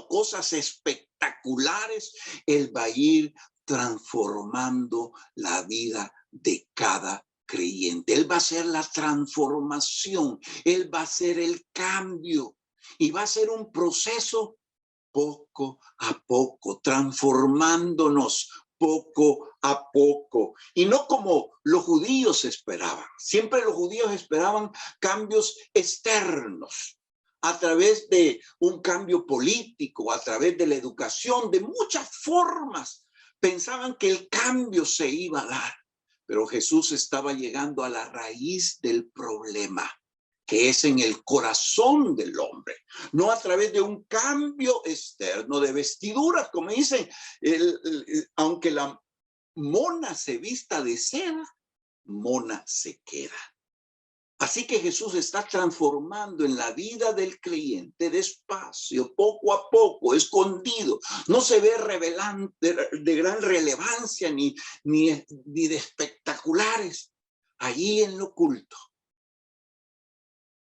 cosas espectaculares, Él va a ir transformando la vida de cada creyente. Él va a hacer la transformación, Él va a hacer el cambio y va a ser un proceso poco a poco, transformándonos poco a poco, y no como los judíos esperaban. Siempre los judíos esperaban cambios externos, a través de un cambio político, a través de la educación, de muchas formas. Pensaban que el cambio se iba a dar, pero Jesús estaba llegando a la raíz del problema, que es en el corazón del hombre, no a través de un cambio externo de vestiduras, como dicen, aunque la mona se vista de seda, mona se queda. Así que Jesús está transformando en la vida del creyente despacio, poco a poco, escondido. No se ve revelante, de gran relevancia ni de espectaculares. Allí en lo oculto,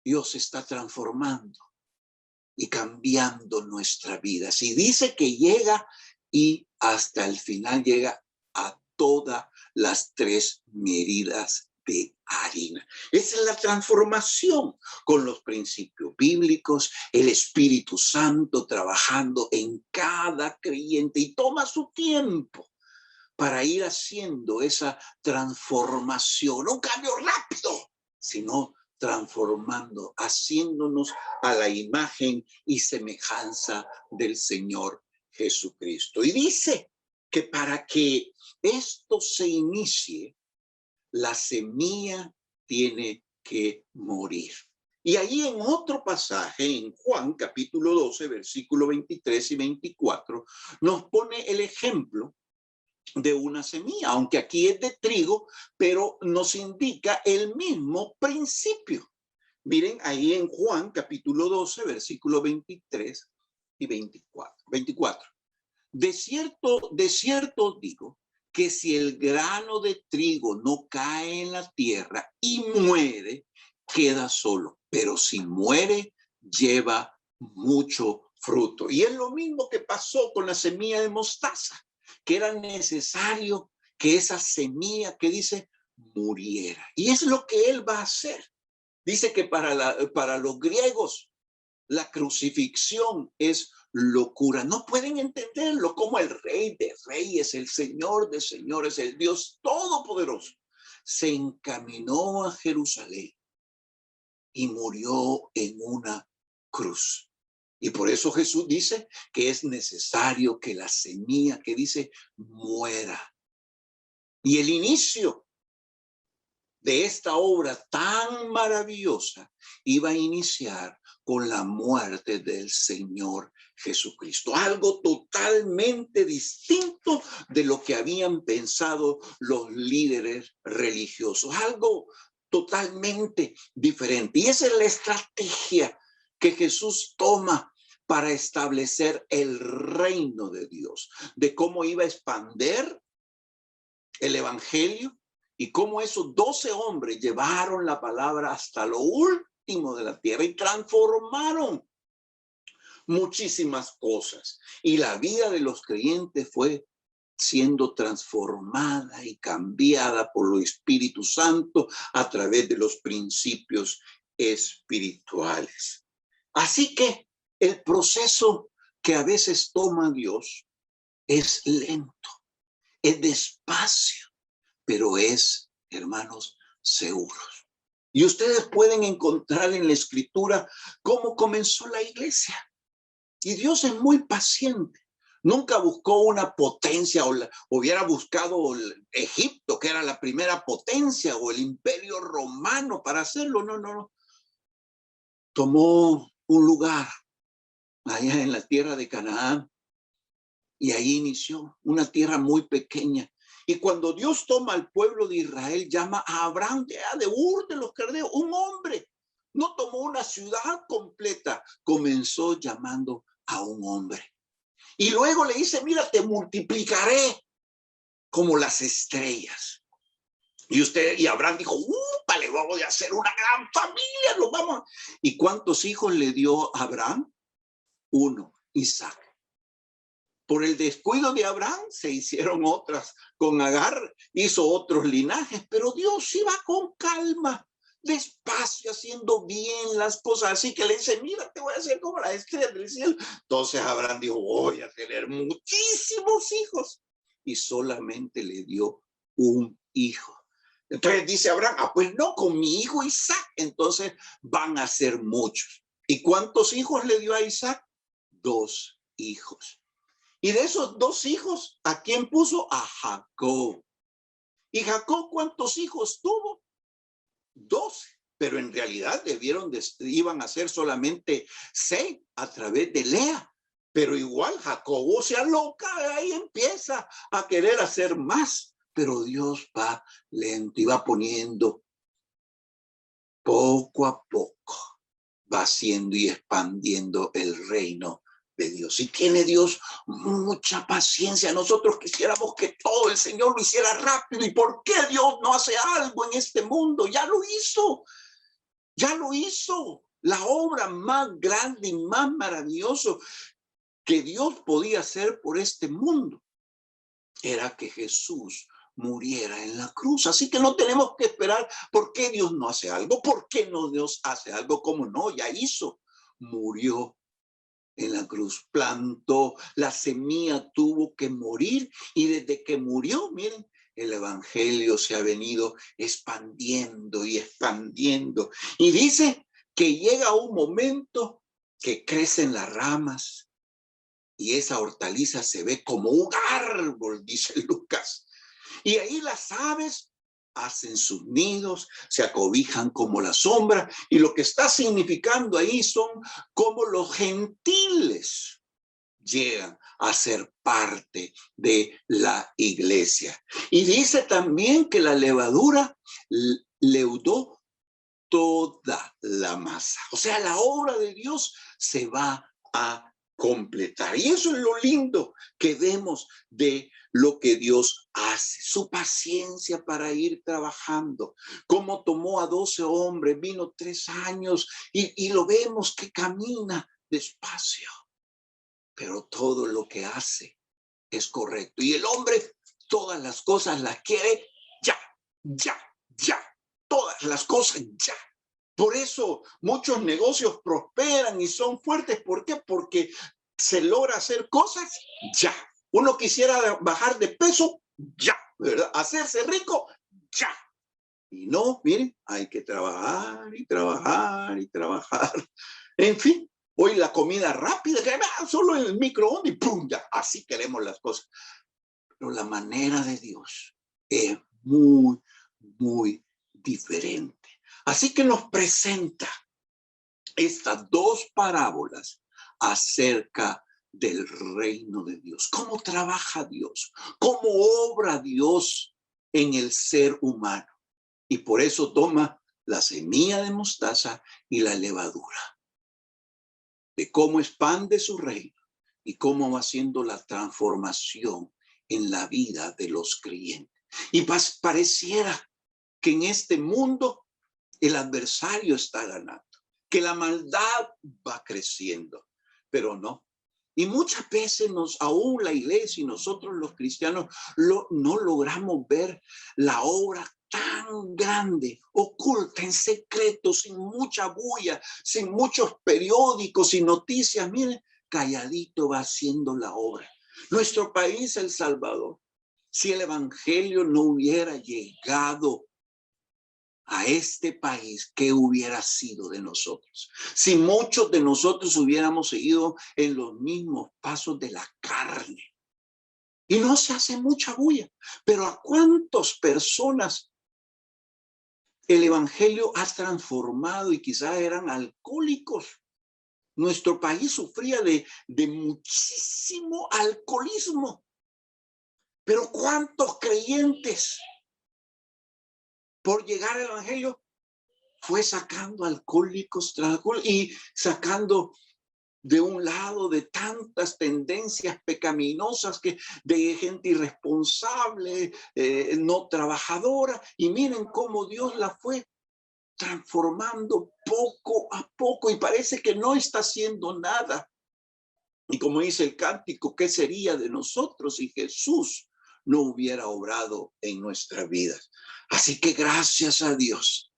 Dios está transformando y cambiando nuestra vida. Si dice que llega y hasta el final llega a todas las 3 medidas de harina. Esa es la transformación con los principios bíblicos, el Espíritu Santo trabajando en cada creyente, y toma su tiempo para ir haciendo esa transformación, no un cambio rápido, sino transformando, haciéndonos a la imagen y semejanza del Señor Jesucristo. Y dice que para que esto se inicie, la semilla tiene que morir. Y ahí en otro pasaje, en Juan capítulo 12, versículo 23 y 24, nos pone el ejemplo de una semilla, aunque aquí es de trigo, pero nos indica el mismo principio. Miren ahí en Juan capítulo 12, versículo 23 y 24. De cierto digo que si el grano de trigo no cae en la tierra y muere, queda solo, pero si muere, lleva mucho fruto. Y es lo mismo que pasó con la semilla de mostaza, que era necesario que esa semilla que dice muriera. Y es lo que Él va a hacer. Dice que para los griegos la crucifixión es locura. No pueden entenderlo, como el Rey de Reyes, el Señor de Señores, el Dios Todopoderoso, se encaminó a Jerusalén y murió en una cruz. Y por eso Jesús dice que es necesario que la semilla que dice muera. Y el inicio de esta obra tan maravillosa iba a iniciar con la muerte del Señor Jesucristo. Algo totalmente distinto de lo que habían pensado los líderes religiosos. Algo totalmente diferente. Y esa es la estrategia que Jesús toma para establecer el reino de Dios, de cómo iba a expandir el evangelio y cómo esos 12 hombres llevaron la palabra hasta lo último de la tierra y transformaron muchísimas cosas. Y la vida de los creyentes fue siendo transformada y cambiada por el Espíritu Santo a través de los principios espirituales. Así que el proceso que a veces toma Dios es lento, Es despacio, pero es, hermanos, seguros. Y ustedes pueden encontrar en la Escritura cómo comenzó la iglesia. Y Dios es muy paciente. Nunca buscó una potencia o hubiera buscado Egipto, que era la primera potencia, o el Imperio Romano para hacerlo. No, no, no. Tomó un lugar allá en la tierra de Canaán y ahí inició una tierra muy pequeña. Y cuando Dios toma al pueblo de Israel, llama a Abraham de Ur de los Caldeos, un hombre. No tomó una ciudad completa, comenzó llamando a un hombre. Y luego le dice, mira, te multiplicaré como las estrellas. Y Abraham dijo, vale, vamos a hacer una gran familia, nos vamos. ¿Y cuántos hijos le dio Abraham? Uno, Isaac. Por el descuido de Abraham se hicieron otras. Con Agar hizo otros linajes, pero Dios iba con calma, despacio, haciendo bien las cosas. Así que le dice, mira, te voy a hacer como las estrellas del cielo. Entonces Abraham dijo, voy a tener muchísimos hijos. Y solamente le dio un hijo. Entonces dice Abraham, pues no, con mi hijo Isaac, entonces van a ser muchos. ¿Y cuántos hijos le dio a Isaac? 2 hijos. Y de esos 2 hijos, ¿a quién puso? A Jacob. ¿Y Jacob cuántos hijos tuvo? 12. Pero en realidad iban a ser solamente 6 a través de Lea. Pero igual Jacobo se aloca, ahí empieza a querer hacer más. Pero Dios va lento y va poniendo poco a poco, va haciendo y expandiendo el reino de Dios. Y tiene Dios mucha paciencia. Nosotros quisiéramos que todo el Señor lo hiciera rápido. ¿Y por qué Dios no hace algo en este mundo? Ya lo hizo. Ya lo hizo. La obra más grande y más maravillosa que Dios podía hacer por este mundo era que Jesús muriera en la cruz. Así que no tenemos que esperar. ¿Por qué Dios no hace algo? ¿Por qué no Dios hace algo? ¿Cómo no? Ya hizo. Murió en la cruz, plantó, la semilla tuvo que morir, y desde que murió, miren, el evangelio se ha venido expandiendo y expandiendo. Y dice que llega un momento que crecen las ramas y esa hortaliza se ve como un árbol, dice Lucas. Y ahí las aves hacen sus nidos, se acobijan como la sombra, y lo que está significando ahí son como los gentiles llegan a ser parte de la iglesia. Y dice también que la levadura leudó toda la masa. O sea, la obra de Dios se va a completar. Y eso es lo lindo que vemos de lo que Dios hace, su paciencia para ir trabajando, cómo tomó a 12 hombres, vino 3 años y lo vemos que camina despacio, pero todo lo que hace es correcto. Y el hombre todas las cosas las quiere ya, ya, ya, todas las cosas ya. Por eso muchos negocios prosperan y son fuertes. ¿Por qué? Porque se logra hacer cosas ya. Uno quisiera bajar de peso ya, ¿verdad? Hacerse rico ya. Y no, miren, hay que trabajar y trabajar y trabajar. En fin, hoy la comida rápida, que solo en el microondas y ¡pum! Ya, así queremos las cosas. Pero la manera de Dios es muy, muy diferente. Así que nos presenta estas 2 parábolas acerca del reino de Dios. ¿Cómo trabaja Dios? ¿Cómo obra Dios en el ser humano? Y por eso toma la semilla de mostaza y la levadura. De cómo expande su reino y cómo va haciendo la transformación en la vida de los creyentes. Y pareciera que en este mundo el adversario está ganando, que la maldad va creciendo, pero no. Y muchas veces aún la iglesia y nosotros los cristianos no logramos ver la obra tan grande, oculta, en secreto, sin mucha bulla, sin muchos periódicos, sin noticias. Miren, calladito va haciendo la obra. Nuestro país, El Salvador, si el evangelio no hubiera llegado a este país, ¿qué hubiera sido de nosotros? Si muchos de nosotros hubiéramos seguido en los mismos pasos de la carne. Y no se hace mucha bulla, pero ¿a cuántas personas el evangelio ha transformado y quizás eran alcohólicos? Nuestro país sufría de muchísimo alcoholismo. Pero ¿cuántos creyentes por llegar al evangelio fue sacando alcohólicos tras alcohólicos y sacando de un lado de tantas tendencias pecaminosas que de gente irresponsable, no trabajadora? Y miren cómo Dios la fue transformando poco a poco y parece que no está haciendo nada. Y como dice el cántico, ¿qué sería de nosotros si Jesús no hubiera obrado en nuestras vidas? Así que gracias a Dios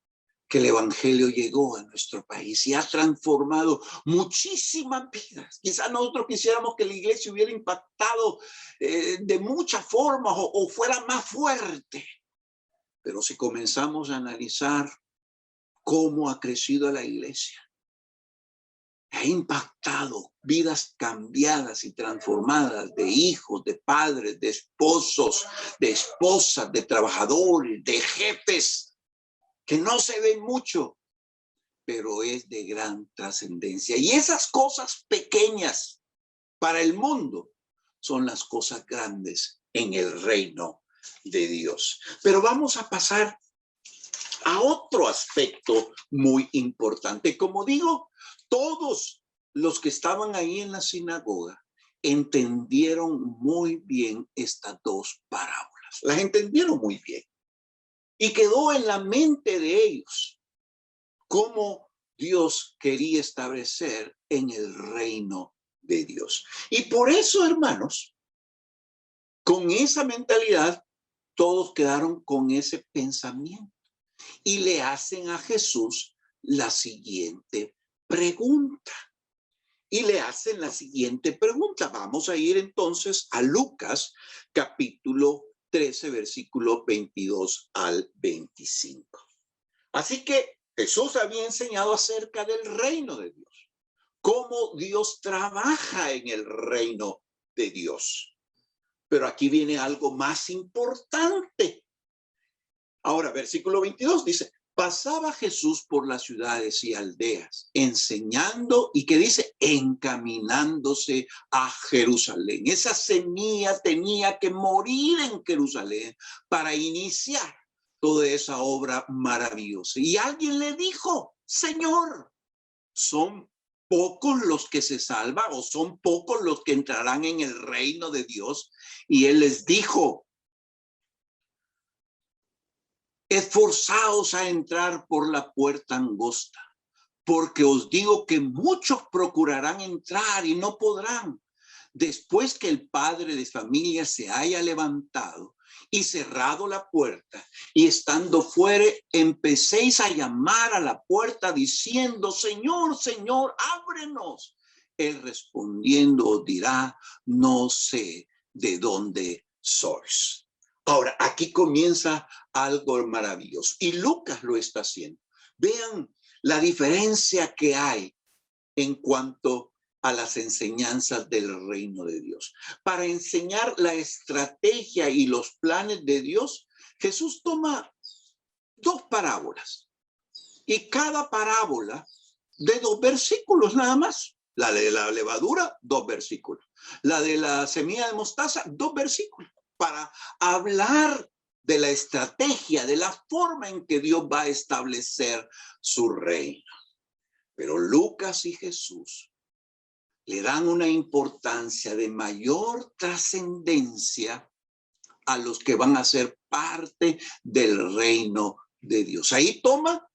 que el evangelio llegó a nuestro país y ha transformado muchísimas vidas. Quizás nosotros quisiéramos que la iglesia hubiera impactado de muchas formas o fuera más fuerte. Pero si comenzamos a analizar cómo ha crecido la iglesia, ha impactado vidas cambiadas y transformadas de hijos, de padres, de esposos, de esposas, de trabajadores, de jefes, que no se ven mucho, pero es de gran trascendencia. Y esas cosas pequeñas para el mundo son las cosas grandes en el reino de Dios. Pero vamos a pasar a otro aspecto muy importante. Como digo, todos los que estaban ahí en la sinagoga entendieron muy bien estas dos parábolas. Las entendieron muy bien. Y quedó en la mente de ellos cómo Dios quería establecer en el reino de Dios. Y por eso, hermanos, con esa mentalidad, todos quedaron con ese pensamiento. Y le hacen a Jesús la siguiente pregunta. Vamos a ir entonces a Lucas, capítulo 13, versículo 22 al 25. Así que Jesús había enseñado acerca del reino de Dios, cómo Dios trabaja en el reino de Dios. Pero aquí viene algo más importante. Ahora, versículo 22 dice, pasaba Jesús por las ciudades y aldeas, enseñando y que dice, encaminándose a Jerusalén. Esa semilla tenía que morir en Jerusalén para iniciar toda esa obra maravillosa. Y alguien le dijo, Señor, ¿son pocos los que se salvan o son pocos los que entrarán en el reino de Dios? Y él les dijo, esforzaos a entrar por la puerta angosta, porque os digo que muchos procurarán entrar y no podrán. Después que el padre de familia se haya levantado y cerrado la puerta, y estando fuera, empecéis a llamar a la puerta diciendo, Señor, Señor, ábrenos. Él respondiendo os dirá, no sé de dónde sois. Ahora, aquí comienza algo maravilloso y Lucas lo está haciendo. Vean la diferencia que hay en cuanto a las enseñanzas del reino de Dios. Para enseñar la estrategia y los planes de Dios, Jesús toma dos parábolas y cada parábola de 2 versículos nada más. La de la levadura, 2 versículos. La de la semilla de mostaza, 2 versículos. Para hablar de la estrategia, de la forma en que Dios va a establecer su reino. Pero Lucas y Jesús le dan una importancia de mayor trascendencia a los que van a ser parte del reino de Dios. Ahí toma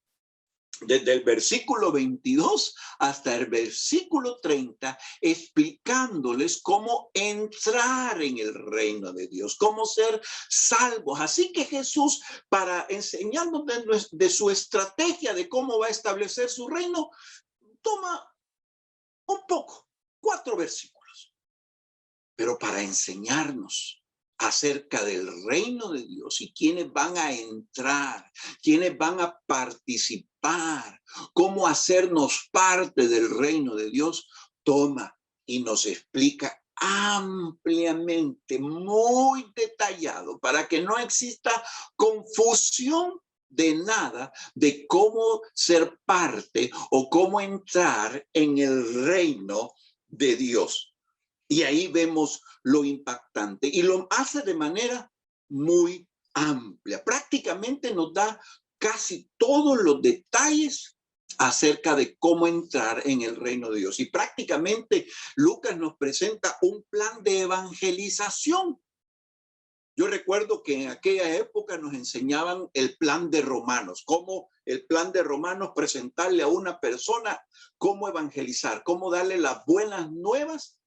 desde el versículo 22 hasta el versículo 30, explicándoles cómo entrar en el reino de Dios, cómo ser salvos. Así que Jesús, para enseñarnos de su estrategia, de cómo va a establecer su reino, toma un poco, 4 versículos. Pero para enseñarnos acerca del reino de Dios y quiénes van a entrar, quiénes van a participar, cómo hacernos parte del reino de Dios, toma y nos explica ampliamente, muy detallado, para que no exista confusión de nada de cómo ser parte o cómo entrar en el reino de Dios. Y ahí vemos lo impactante y lo hace de manera muy amplia. Prácticamente nos da casi todos los detalles acerca de cómo entrar en el reino de Dios. Y prácticamente Lucas nos presenta un plan de evangelización. Yo recuerdo que en aquella época nos enseñaban el plan de Romanos, cómo el plan de Romanos presentarle a una persona cómo evangelizar, cómo darle las buenas nuevas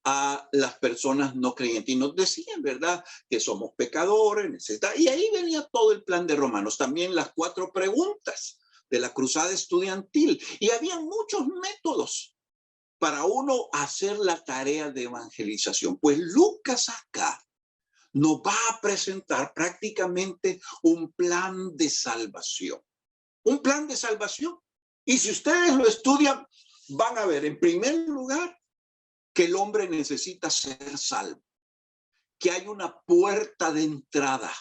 a las personas no creyentes. Y nos decían, ¿verdad?, que somos pecadores, etc. Y ahí venía todo el plan de Romanos. También las 4 preguntas de la cruzada estudiantil. Y había muchos métodos para uno hacer la tarea de evangelización. Pues Lucas acá nos va a presentar prácticamente un plan de salvación. Un plan de salvación. Y si ustedes lo estudian, van a ver, en primer lugar, que el hombre necesita ser salvo, que hay una puerta de entrada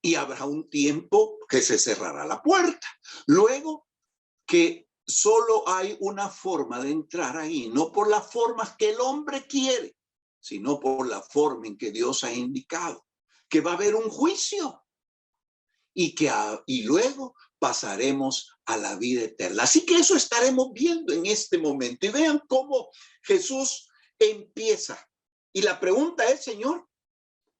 y habrá un tiempo que se cerrará la puerta. Luego, que solo hay una forma de entrar ahí, no por las formas que el hombre quiere, sino por la forma en que Dios ha indicado, que va a haber un juicio y luego pasaremos a la vida eterna. Así que eso estaremos viendo en este momento. Y vean cómo Jesús empieza. Y la pregunta es, Señor,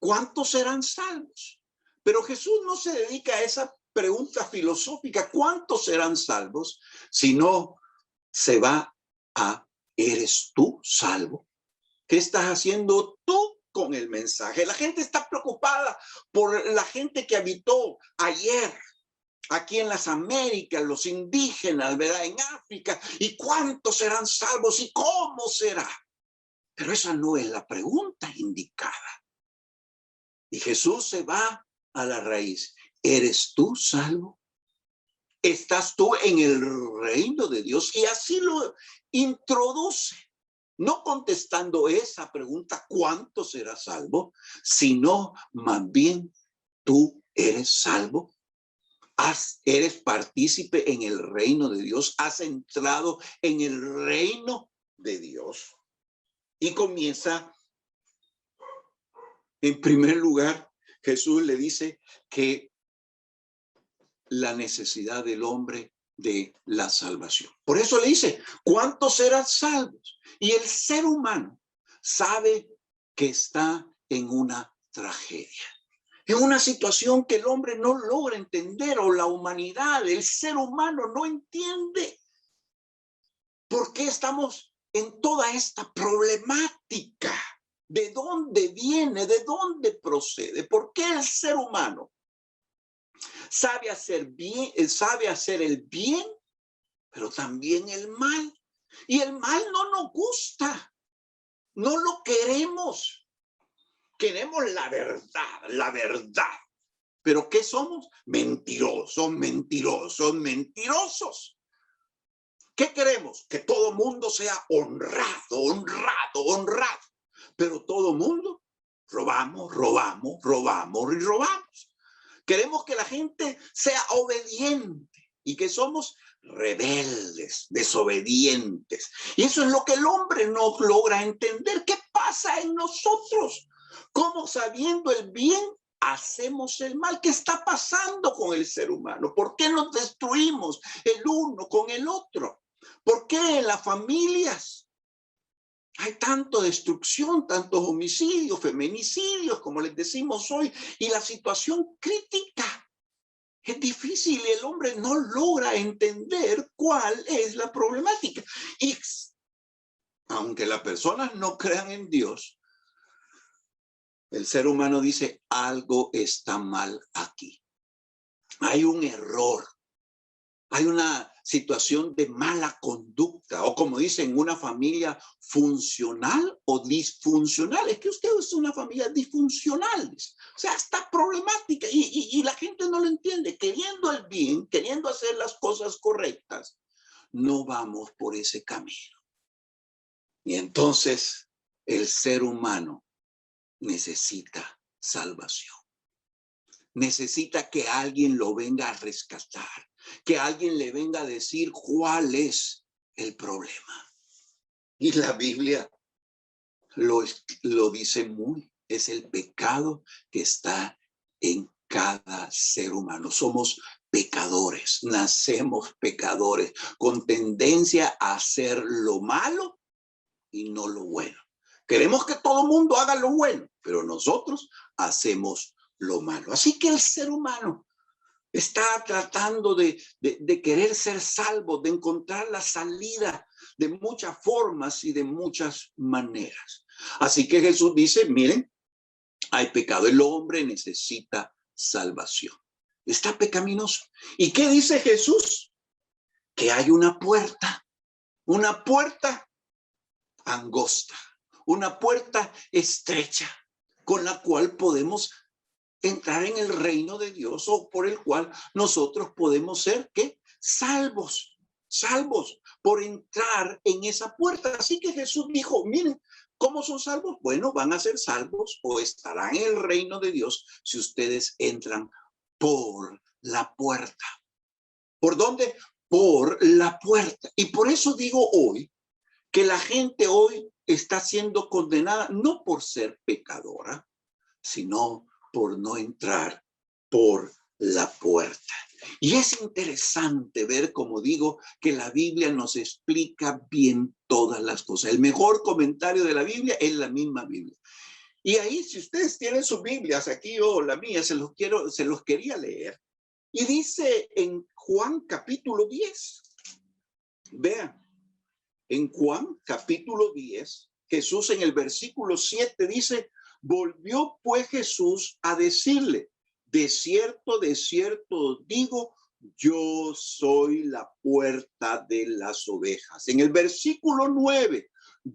¿cuántos serán salvos? Pero Jesús no se dedica a esa pregunta filosófica, ¿cuántos serán salvos? Sino se va a, ¿eres tú salvo? ¿Qué estás haciendo tú con el mensaje? La gente está preocupada por la gente que habitó ayer aquí en las Américas, los indígenas, ¿verdad?, en África, y cuántos serán salvos y cómo será. Pero esa no es la pregunta indicada. Y Jesús se va a la raíz. ¿Eres tú salvo? ¿Estás tú en el reino de Dios? Y así lo introduce, no contestando esa pregunta, ¿cuánto será salvo? Sino más bien, ¿tú eres salvo? ¿Eres partícipe en el reino de Dios? ¿Has entrado en el reino de Dios? Y comienza, en primer lugar, Jesús le dice que la necesidad del hombre de la salvación. Por eso le dice, ¿cuántos serán salvos? Y el ser humano sabe que está en una tragedia. En una situación que el hombre no logra entender, o la humanidad, el ser humano no entiende. ¿Por qué estamos en toda esta problemática? ¿De dónde viene? ¿De dónde procede? ¿Por qué el ser humano sabe hacer bien, sabe hacer el bien, pero también el mal? Y el mal no nos gusta, no lo queremos. Queremos la verdad, la verdad. ¿Pero qué somos? Mentirosos, mentirosos, mentirosos. ¿Qué queremos? Que todo mundo sea honrado, honrado, honrado. Pero todo mundo robamos, robamos, robamos y robamos. Queremos que la gente sea obediente y que somos rebeldes, desobedientes. Y eso es lo que el hombre no logra entender. ¿Qué pasa en nosotros? ¿Cómo sabiendo el bien hacemos el mal? ¿Qué está pasando con el ser humano? ¿Por qué nos destruimos el uno con el otro? ¿Por qué en las familias hay tanta destrucción, tantos homicidios, feminicidios, como les decimos hoy, y la situación crítica? Es difícil y el hombre no logra entender cuál es la problemática. Y aunque las personas no crean en Dios, el ser humano dice, algo está mal aquí. Hay un error. Hay una situación de mala conducta, o como dicen, una familia funcional o disfuncional. Es que usted es una familia disfuncional, o sea, está problemática y la gente no lo entiende. Queriendo el bien, queriendo hacer las cosas correctas, no vamos por ese camino. Y entonces el ser humano necesita salvación. Necesita que alguien lo venga a rescatar, que alguien le venga a decir cuál es el problema. Y la Biblia lo dice es el pecado que está en cada ser humano. Somos pecadores, nacemos pecadores, con tendencia a hacer lo malo y no lo bueno. Queremos que todo el mundo haga lo bueno, pero nosotros hacemos lo malo. Así que el ser humano está tratando de querer ser salvo, de encontrar la salida de muchas formas y de muchas maneras. Así que Jesús dice, miren, hay pecado, el hombre necesita salvación. Está pecaminoso. ¿Y qué dice Jesús? Que hay una puerta angosta, una puerta estrecha con la cual podemos entrar en el reino de Dios, o por el cual nosotros podemos ser ¿qué? Salvos por entrar en esa puerta. Así que Jesús dijo, miren, ¿cómo son salvos? Bueno, van a ser salvos o estarán en el reino de Dios si ustedes entran por la puerta. ¿Por dónde? Por la puerta. Y por eso digo hoy que la gente hoy está siendo condenada no por ser pecadora, sino por no entrar por la puerta. Y es interesante ver, como digo, que la Biblia nos explica bien todas las cosas. El mejor comentario de la Biblia es la misma Biblia. Y ahí, si ustedes tienen sus Biblias, aquí o la mía, se los quería leer. Y dice en Juan capítulo 10, vean, en Juan capítulo 10, Jesús en el versículo 7 dice, volvió pues Jesús a decirle, de cierto os digo, yo soy la puerta de las ovejas. En el versículo 9,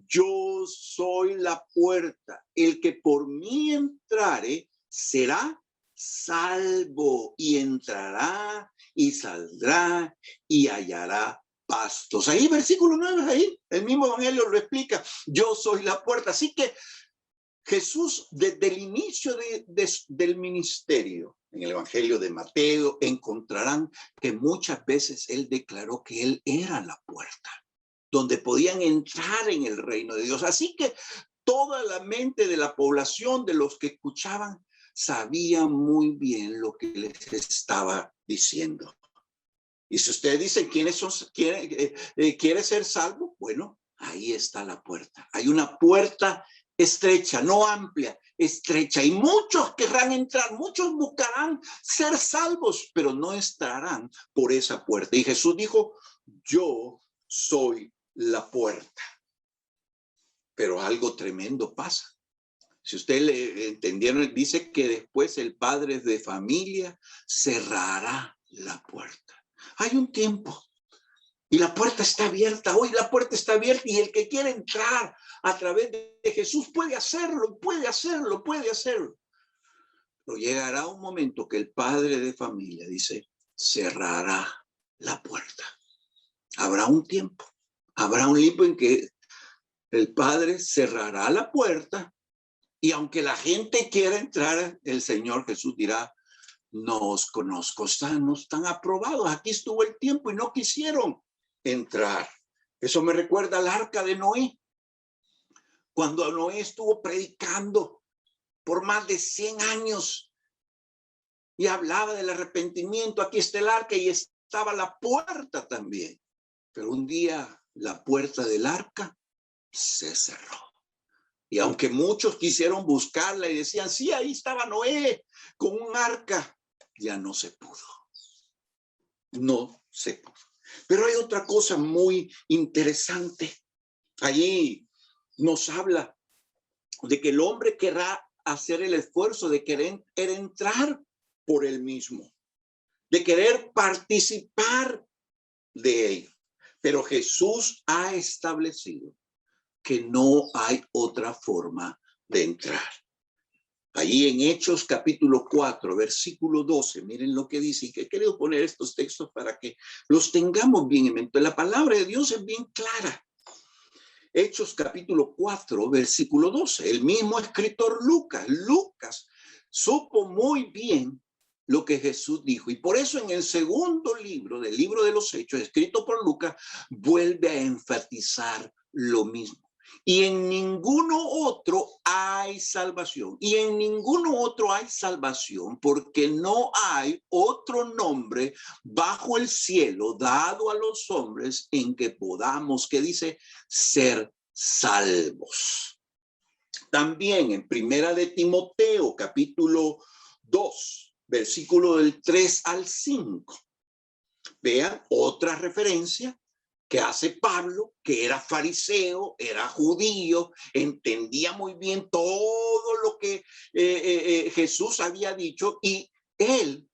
yo soy la puerta, el que por mí entrare será salvo, y entrará y saldrá y hallará pastos. Ahí, versículo 9, ahí, el mismo evangelio lo explica, yo soy la puerta. Así que Jesús, desde el inicio del ministerio, en el evangelio de Mateo, encontrarán que muchas veces él declaró que él era la puerta, donde podían entrar en el reino de Dios. Así que toda la mente de la población, de los que escuchaban, sabía muy bien lo que les estaba diciendo. Y si ustedes dicen, ¿quiere ser salvo? Bueno, ahí está la puerta. Hay una puerta estrecha, no amplia, estrecha. Y muchos querrán entrar, muchos buscarán ser salvos, pero no estarán por esa puerta. Y Jesús dijo, yo soy la puerta. Pero algo tremendo pasa. Si ustedes le entendieron, dice que después el padre de familia cerrará la puerta. Hay un tiempo y la puerta está abierta. Hoy la puerta está abierta y el que quiere entrar a través de Jesús puede hacerlo. Pero llegará un momento que el padre de familia dice, cerrará la puerta. Habrá un tiempo en que el padre cerrará la puerta. Y aunque la gente quiera entrar, el Señor Jesús dirá, no os conozco, no están aprobados. Aquí estuvo el tiempo y no quisieron entrar. Eso me recuerda al arca de Noé. Cuando Noé estuvo predicando por más de 100 años y hablaba del arrepentimiento, aquí está el arca y estaba la puerta también. Pero un día la puerta del arca se cerró. Y aunque muchos quisieron buscarla y decían, sí, ahí estaba Noé con un arca, ya no se pudo. No se pudo. Pero hay otra cosa muy interesante. Allí nos habla de que el hombre querrá hacer el esfuerzo de querer entrar por él mismo, de querer participar de ellos. Pero Jesús ha establecido que no hay otra forma de entrar. Allí en Hechos capítulo 4, versículo 12, miren lo que dice, y que he querido poner estos textos para que los tengamos bien en mente. La palabra de Dios es bien clara. Hechos capítulo 4, versículo 12, el mismo escritor Lucas supo muy bien lo que Jesús dijo, y por eso en el segundo libro, del libro de los Hechos, escrito por Lucas, vuelve a enfatizar lo mismo. Y en ninguno otro hay salvación. Y en ninguno otro hay salvación porque no hay otro nombre bajo el cielo dado a los hombres en que podamos, que dice, ser salvos. También en Primera de Timoteo, capítulo 2, versículo del 3 al 5. Vean otra referencia que hace Pablo, que era fariseo, era judío, entendía muy bien todo lo que Jesús había dicho, y él,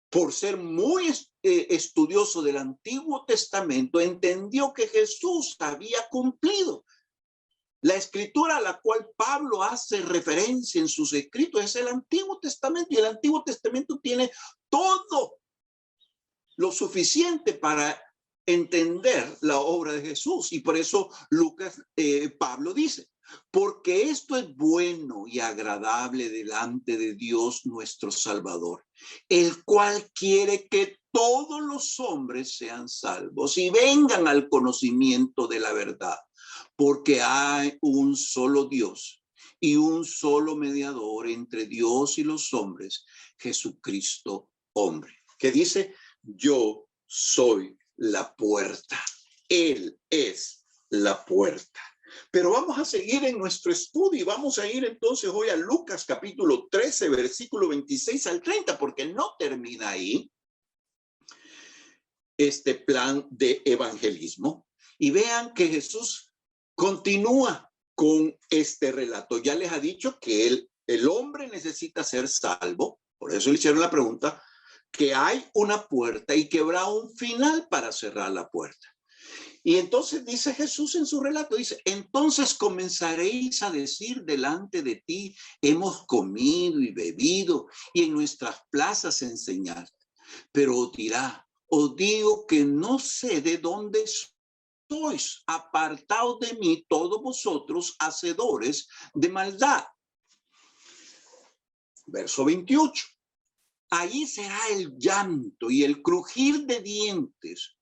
por ser muy estudioso del Antiguo Testamento, entendió que Jesús había cumplido. La escritura a la cual Pablo hace referencia en sus escritos es el Antiguo Testamento, y el Antiguo Testamento tiene todo lo suficiente para entender la obra de Jesús. Y por eso Pablo dice, porque esto es bueno y agradable delante de Dios nuestro Salvador, el cual quiere que todos los hombres sean salvos y vengan al conocimiento de la verdad, porque hay un solo Dios y un solo mediador entre Dios y los hombres, Jesucristo hombre, que dice, yo soy la puerta. Él es la puerta. Pero vamos a seguir en nuestro estudio y vamos a ir entonces hoy a Lucas capítulo 13, versículo 26 al 30, porque no termina ahí este plan de evangelismo. Y vean que Jesús continúa con este relato. Ya les ha dicho que el hombre necesita ser salvo. Por eso le hicieron la pregunta, que hay una puerta y que habrá un final para cerrar la puerta. Y entonces dice Jesús en su relato, dice, entonces comenzaréis a decir delante de ti, hemos comido y bebido y en nuestras plazas enseñar. Pero os dirá, os digo que no sé de dónde sois, apartaos de mí todos vosotros hacedores de maldad. Verso 28. Ahí será el llanto y el crujir de dientes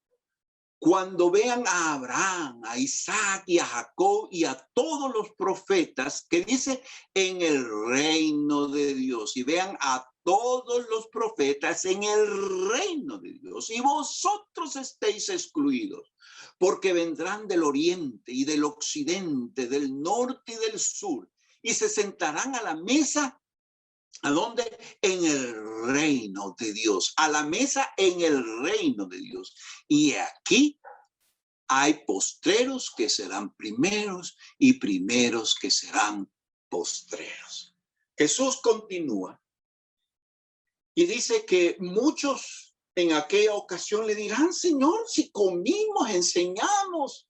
cuando vean a Abraham, a Isaac y a Jacob y a todos los profetas que dice en el reino de Dios, y vean a todos los profetas en el reino de Dios, y vosotros estéis excluidos, porque vendrán del oriente y del occidente, del norte y del sur, y se sentarán a la mesa. ¿A dónde? En el reino de Dios, a la mesa en el reino de Dios. Y aquí hay postreros que serán primeros y primeros que serán postreros. Jesús continúa y dice que muchos en aquella ocasión le dirán, Señor, si comimos, enseñamos,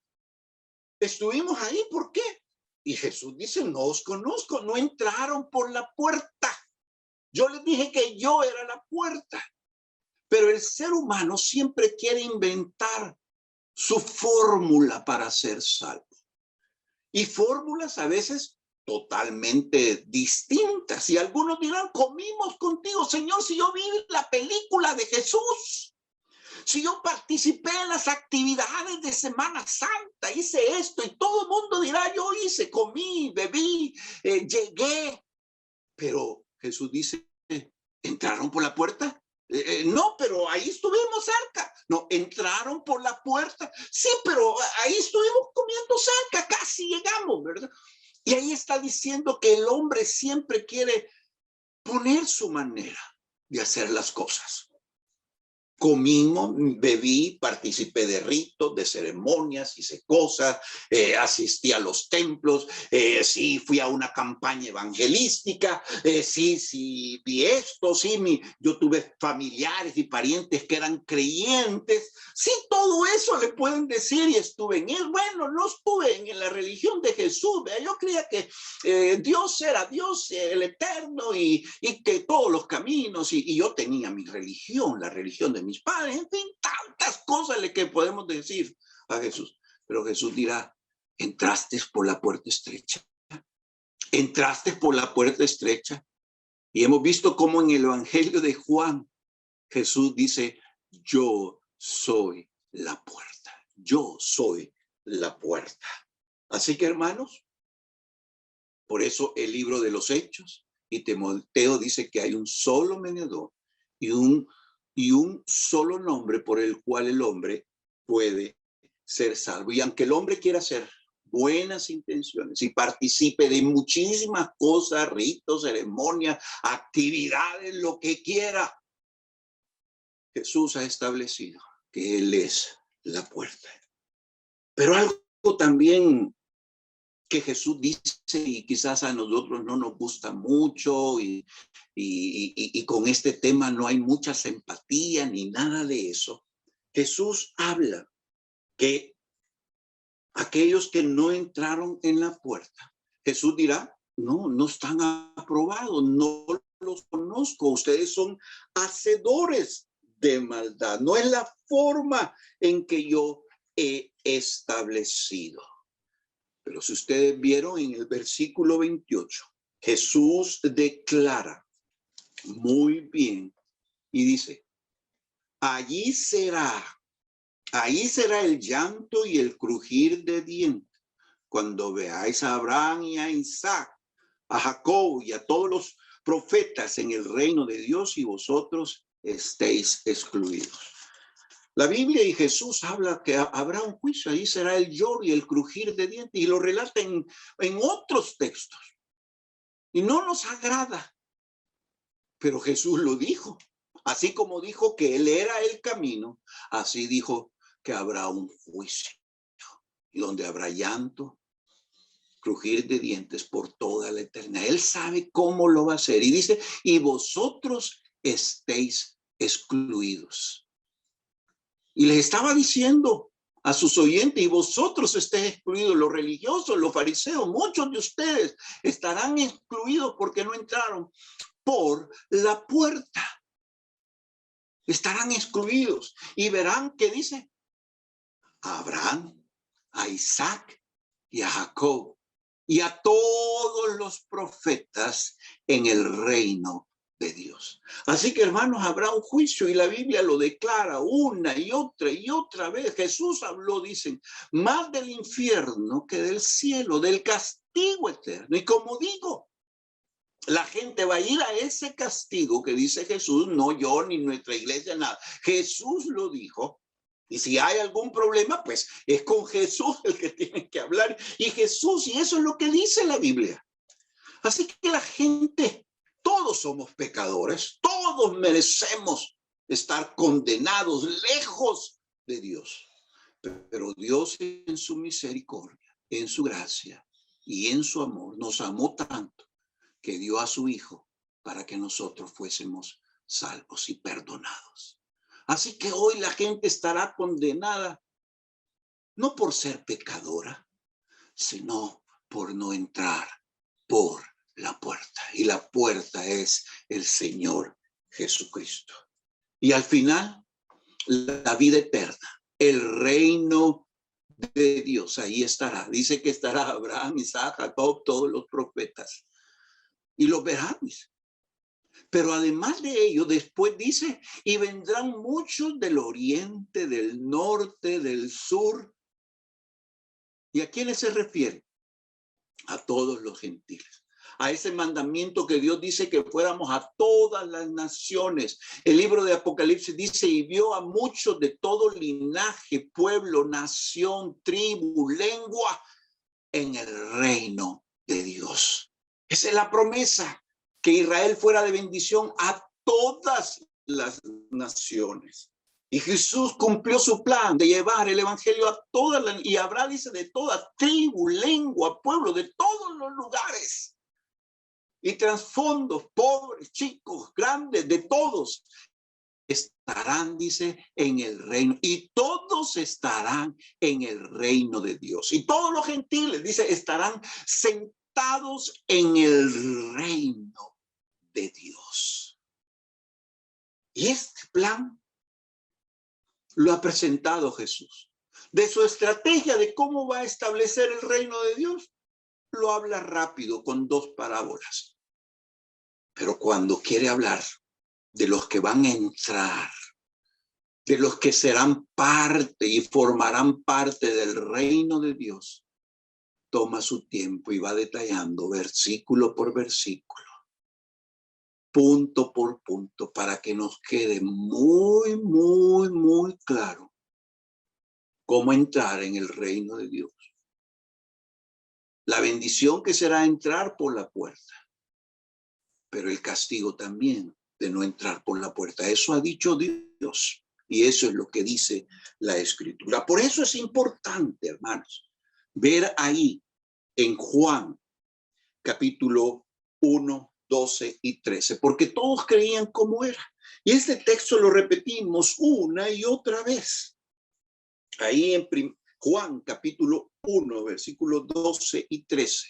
estuvimos ahí, ¿por qué? Y Jesús dice, no os conozco, no entraron por la puerta. Yo les dije que yo era la puerta, pero el ser humano siempre quiere inventar su fórmula para ser salvo. Y fórmulas a veces totalmente distintas. Y algunos dirán, comimos contigo, Señor, si yo vi la película de Jesús, si yo participé en las actividades de Semana Santa, hice esto, y todo el mundo dirá, yo hice, comí, bebí, llegué. Pero Jesús dice, ¿entraron por la puerta? No, pero ahí estuvimos cerca. No, entraron por la puerta. Sí, pero ahí estuvimos comiendo cerca, casi llegamos, ¿verdad? Y ahí está diciendo que el hombre siempre quiere poner su manera de hacer las cosas. Comimos, bebí, participé de ritos, de ceremonias, hice cosas, asistí a los templos, sí fui a una campaña evangelística, sí vi esto, yo tuve familiares y parientes que eran creyentes, sí, todo eso le pueden decir y estuve en él. Bueno, no estuve en la religión de Jesús, ¿vea? Yo creía que Dios era Dios, el eterno y que todos los caminos y yo tenía mi religión, la religión de mis padres, en fin, tantas cosas que podemos decir a Jesús. Pero Jesús dirá, entraste por la puerta estrecha. Entraste por la puerta estrecha. Y hemos visto cómo en el Evangelio de Juan, Jesús dice, yo soy la puerta. Yo soy la puerta. Así que, hermanos, por eso el libro de los Hechos y Timoteo dice que hay un solo mediador y un solo nombre por el cual el hombre puede ser salvo. Y aunque el hombre quiera hacer buenas intenciones y participe de muchísimas cosas, ritos, ceremonias, actividades, lo que quiera, Jesús ha establecido que Él es la puerta. Pero algo también que Jesús dice y quizás a nosotros no nos gusta mucho y con este tema no hay mucha simpatía ni nada de eso. Jesús habla que aquellos que no entraron en la puerta, Jesús dirá, no están aprobados, no los conozco, ustedes son hacedores de maldad, no es la forma en que yo he establecido. Pero si ustedes vieron en el versículo 28, Jesús declara muy bien y dice, allí será el llanto y el crujir de dientes cuando veáis a Abraham y a Isaac, a Jacob y a todos los profetas en el reino de Dios y vosotros estéis excluidos. La Biblia y Jesús habla que habrá un juicio, ahí será el lloro y el crujir de dientes, y lo relata en otros textos. Y no nos agrada, pero Jesús lo dijo. Así como dijo que Él era el camino, así dijo que habrá un juicio, y donde habrá llanto, crujir de dientes por toda la eternidad. Él sabe cómo lo va a hacer, y dice, y vosotros estéis excluidos. Y les estaba diciendo a sus oyentes, y vosotros estéis excluidos, los religiosos, los fariseos, muchos de ustedes estarán excluidos porque no entraron por la puerta. Estarán excluidos y verán que dice a Abraham, a Isaac y a Jacob y a todos los profetas en el reino de Dios. Así que, hermanos, habrá un juicio y la Biblia lo declara una y otra vez. Jesús habló, dicen, más del infierno que del cielo, del castigo eterno. Y como digo, la gente va a ir a ese castigo que dice Jesús, no yo ni nuestra iglesia, nada. Jesús lo dijo. Y si hay algún problema, pues es con Jesús el que tienen que hablar. Y Jesús, y eso es lo que dice la Biblia. Así que la gente, todos somos pecadores, todos merecemos estar condenados lejos de Dios. Pero Dios en su misericordia, en su gracia y en su amor nos amó tanto que dio a su Hijo para que nosotros fuésemos salvos y perdonados. Así que hoy la gente estará condenada no por ser pecadora, sino por no entrar por la puerta. Y la puerta es el Señor Jesucristo. Y al final, la vida eterna, el reino de Dios, ahí estará. Dice que estará Abraham, Isaac, Jacob, todos los profetas. Y los verán. Pero además de ello, después dice, y vendrán muchos del oriente, del norte, del sur. ¿Y a quiénes se refiere? A todos los gentiles. A ese mandamiento que Dios dice que fuéramos a todas las naciones. El libro de Apocalipsis dice, y vio a muchos de todo linaje, pueblo, nación, tribu, lengua, en el reino de Dios. Esa es la promesa, que Israel fuera de bendición a todas las naciones. Y Jesús cumplió su plan de llevar el evangelio a todas, y habrá, dice, de toda tribu, lengua, pueblo, de todos los lugares. Y trasfondos, pobres, chicos, grandes, de todos, estarán, dice, en el reino. Y todos estarán en el reino de Dios. Y todos los gentiles, dice, estarán sentados en el reino de Dios. Y este plan lo ha presentado Jesús. De su estrategia de cómo va a establecer el reino de Dios, lo habla rápido con 2 parábolas. Pero cuando quiere hablar de los que van a entrar, de los que serán parte y formarán parte del reino de Dios, toma su tiempo y va detallando versículo por versículo, punto por punto, para que nos quede muy, muy, muy claro cómo entrar en el reino de Dios. La bendición que será entrar por la puerta, pero el castigo también de no entrar por la puerta. Eso ha dicho Dios y eso es lo que dice la Escritura. Por eso es importante, hermanos, ver ahí en Juan capítulo 1, 12 y 13, porque todos creían como era. Y este texto lo repetimos una y otra vez. Ahí en Juan capítulo 1, versículos 12 y 13,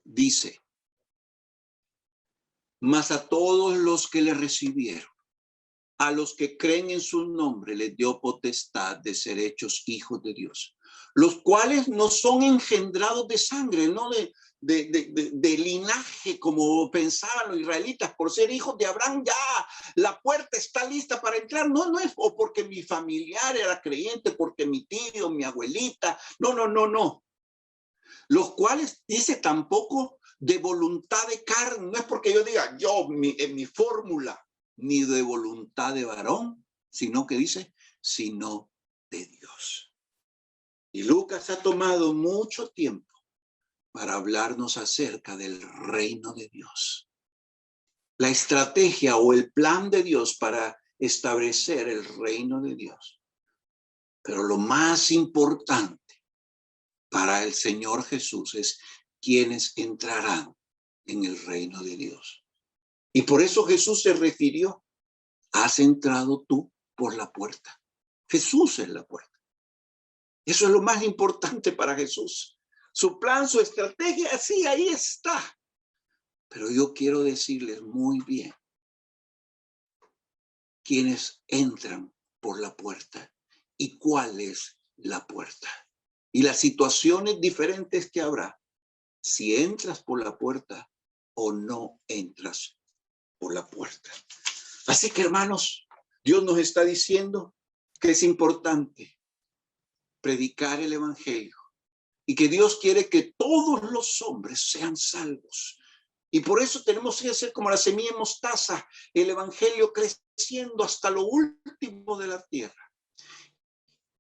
dice: mas a todos los que le recibieron, a los que creen en su nombre, les dio potestad de ser hechos hijos de Dios, los cuales no son engendrados de sangre, no de linaje, como pensaban los israelitas, por ser hijos de Abraham, ya la puerta está lista para entrar. No, no es o porque mi familiar era creyente, porque mi tío, mi abuelita, no. Los cuales, dice, tampoco de voluntad de carne, no es porque yo diga yo en mi fórmula, ni de voluntad de varón, sino que dice, sino de Dios. Y Lucas ha tomado mucho tiempo para hablarnos acerca del reino de Dios. La estrategia o el plan de Dios para establecer el reino de Dios. Pero lo más importante para el Señor Jesús es quienes entrarán en el reino de Dios. Y por eso Jesús se refirió: has entrado tú por la puerta. Jesús es la puerta. Eso es lo más importante para Jesús. Su plan, su estrategia, sí, ahí está. Pero yo quiero decirles muy bien quiénes entran por la puerta y cuál es la puerta. Y las situaciones diferentes que habrá si entras por la puerta o no entras por la puerta. Así que, hermanos, Dios nos está diciendo que es importante predicar el evangelio y que Dios quiere que todos los hombres sean salvos. Y por eso tenemos que hacer como la semilla de mostaza, el evangelio creciendo hasta lo último de la tierra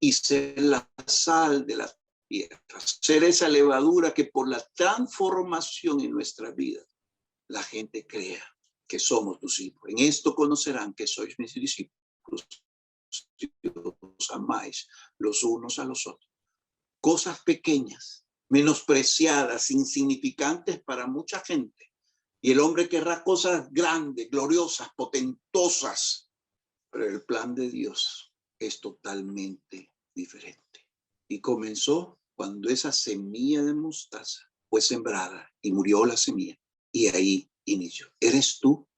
y ser la sal de la tierra, ser esa levadura que por la transformación en nuestra vida la gente crea que somos tus hijos. En esto conocerán que sois mis discípulos, si os amáis los unos a los otros. Cosas pequeñas, menospreciadas, insignificantes para mucha gente. Y el hombre querrá cosas grandes, gloriosas, potentosas. Pero el plan de Dios es totalmente diferente. Y comenzó cuando esa semilla de mostaza fue sembrada y murió la semilla. Y ahí inició. ¿Eres tú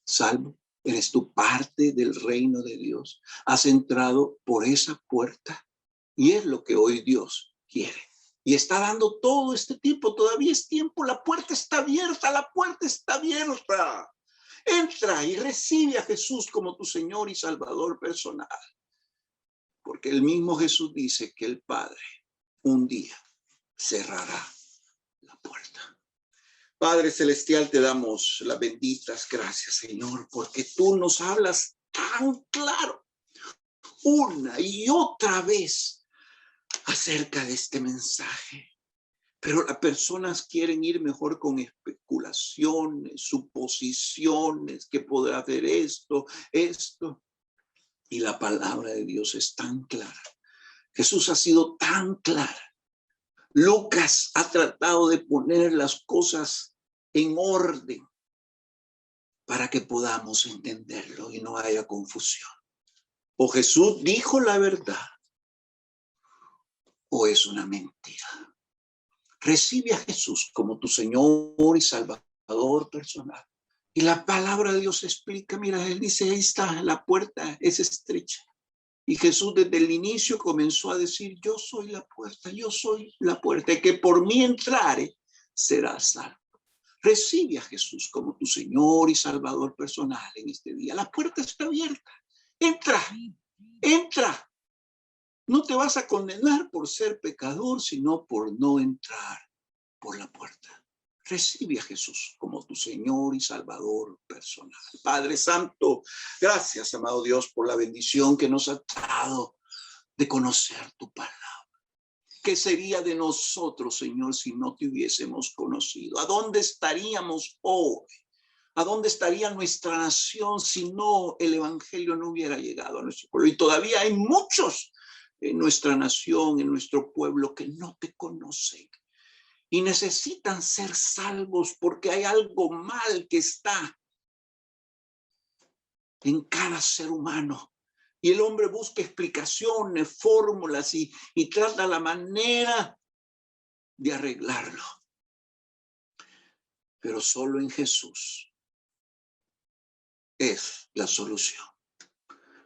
salvo? ¿Eres tú parte del reino de Dios? ¿Has entrado por esa puerta? Y es lo que hoy Dios quiere. Y está dando todo este tiempo, todavía es tiempo, la puerta está abierta, la puerta está abierta. Entra y recibe a Jesús como tu Señor y Salvador personal. Porque el mismo Jesús dice que el Padre un día cerrará la puerta. Padre Celestial, te damos las benditas gracias, Señor, porque tú nos hablas tan claro una y otra vez acerca de este mensaje. Pero las personas quieren ir mejor con especulaciones, suposiciones, que podrá hacer esto. Y la palabra de Dios es tan clara. Jesús ha sido tan clara. Lucas ha tratado de poner las cosas en orden para que podamos entenderlo y no haya confusión. O Jesús dijo la verdad o es una mentira. Recibe a Jesús como tu Señor y Salvador personal. Y la palabra de Dios explica, mira, él dice, ahí está, la puerta es estrecha. Y Jesús desde el inicio comenzó a decir, yo soy la puerta, y que por mí entrare será salvo. Recibe a Jesús como tu Señor y Salvador personal en este día. La puerta está abierta. Entra, entra. No te vas a condenar por ser pecador, sino por no entrar por la puerta. Recibe a Jesús como tu Señor y Salvador personal. Padre Santo, gracias, amado Dios, por la bendición que nos ha dado de conocer tu palabra. ¿Qué sería de nosotros, Señor, si no te hubiésemos conocido? ¿A dónde estaríamos hoy? ¿A dónde estaría nuestra nación si no el evangelio no hubiera llegado a nuestro pueblo? Y todavía hay muchos en nuestra nación, en nuestro pueblo, que no te conocen y necesitan ser salvos porque hay algo mal que está en cada ser humano. Y el hombre busca explicaciones, fórmulas y trata la manera de arreglarlo. Pero solo en Jesús es la solución.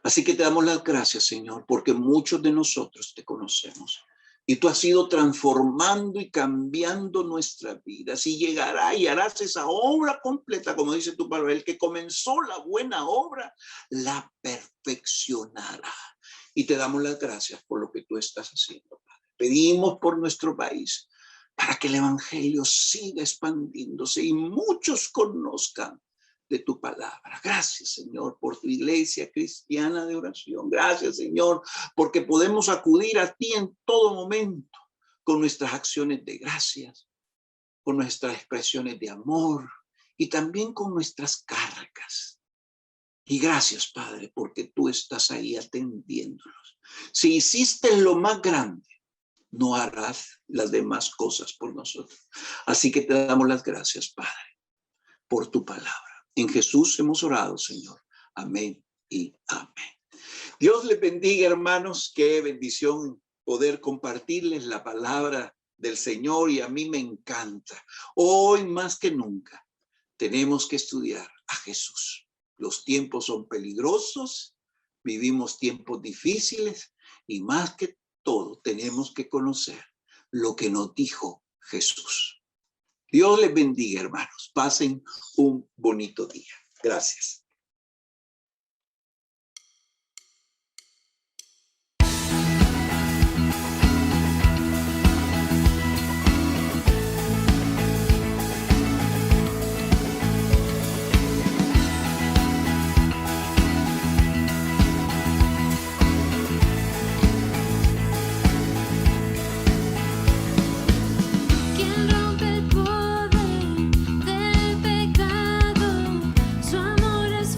Así que te damos las gracias, Señor, porque muchos de nosotros te conocemos. Y tú has ido transformando y cambiando nuestras vidas. Y llegará y harás esa obra completa, como dice tu palabra. El que comenzó la buena obra, la perfeccionará. Y te damos las gracias por lo que tú estás haciendo, Padre. Pedimos por nuestro país, para que el evangelio siga expandiéndose y muchos conozcan de tu palabra. Gracias, Señor, por tu iglesia cristiana de oración. Gracias, Señor, porque podemos acudir a ti en todo momento con nuestras acciones de gracias, con nuestras expresiones de amor y también con nuestras cargas. Y gracias, Padre, porque tú estás ahí atendiéndonos. Si hiciste lo más grande, no harás las demás cosas por nosotros. Así que te damos las gracias, Padre, por tu palabra. En Jesús hemos orado, Señor. Amén y amén. Dios les bendiga, hermanos. Qué bendición poder compartirles la palabra del Señor y a mí me encanta. Hoy más que nunca tenemos que estudiar a Jesús. Los tiempos son peligrosos, vivimos tiempos difíciles y más que todo tenemos que conocer lo que nos dijo Jesús. Dios les bendiga, hermanos. Pasen un bonito día. Gracias. ¿Quién rompe el poder del pecado? Su amor es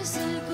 es el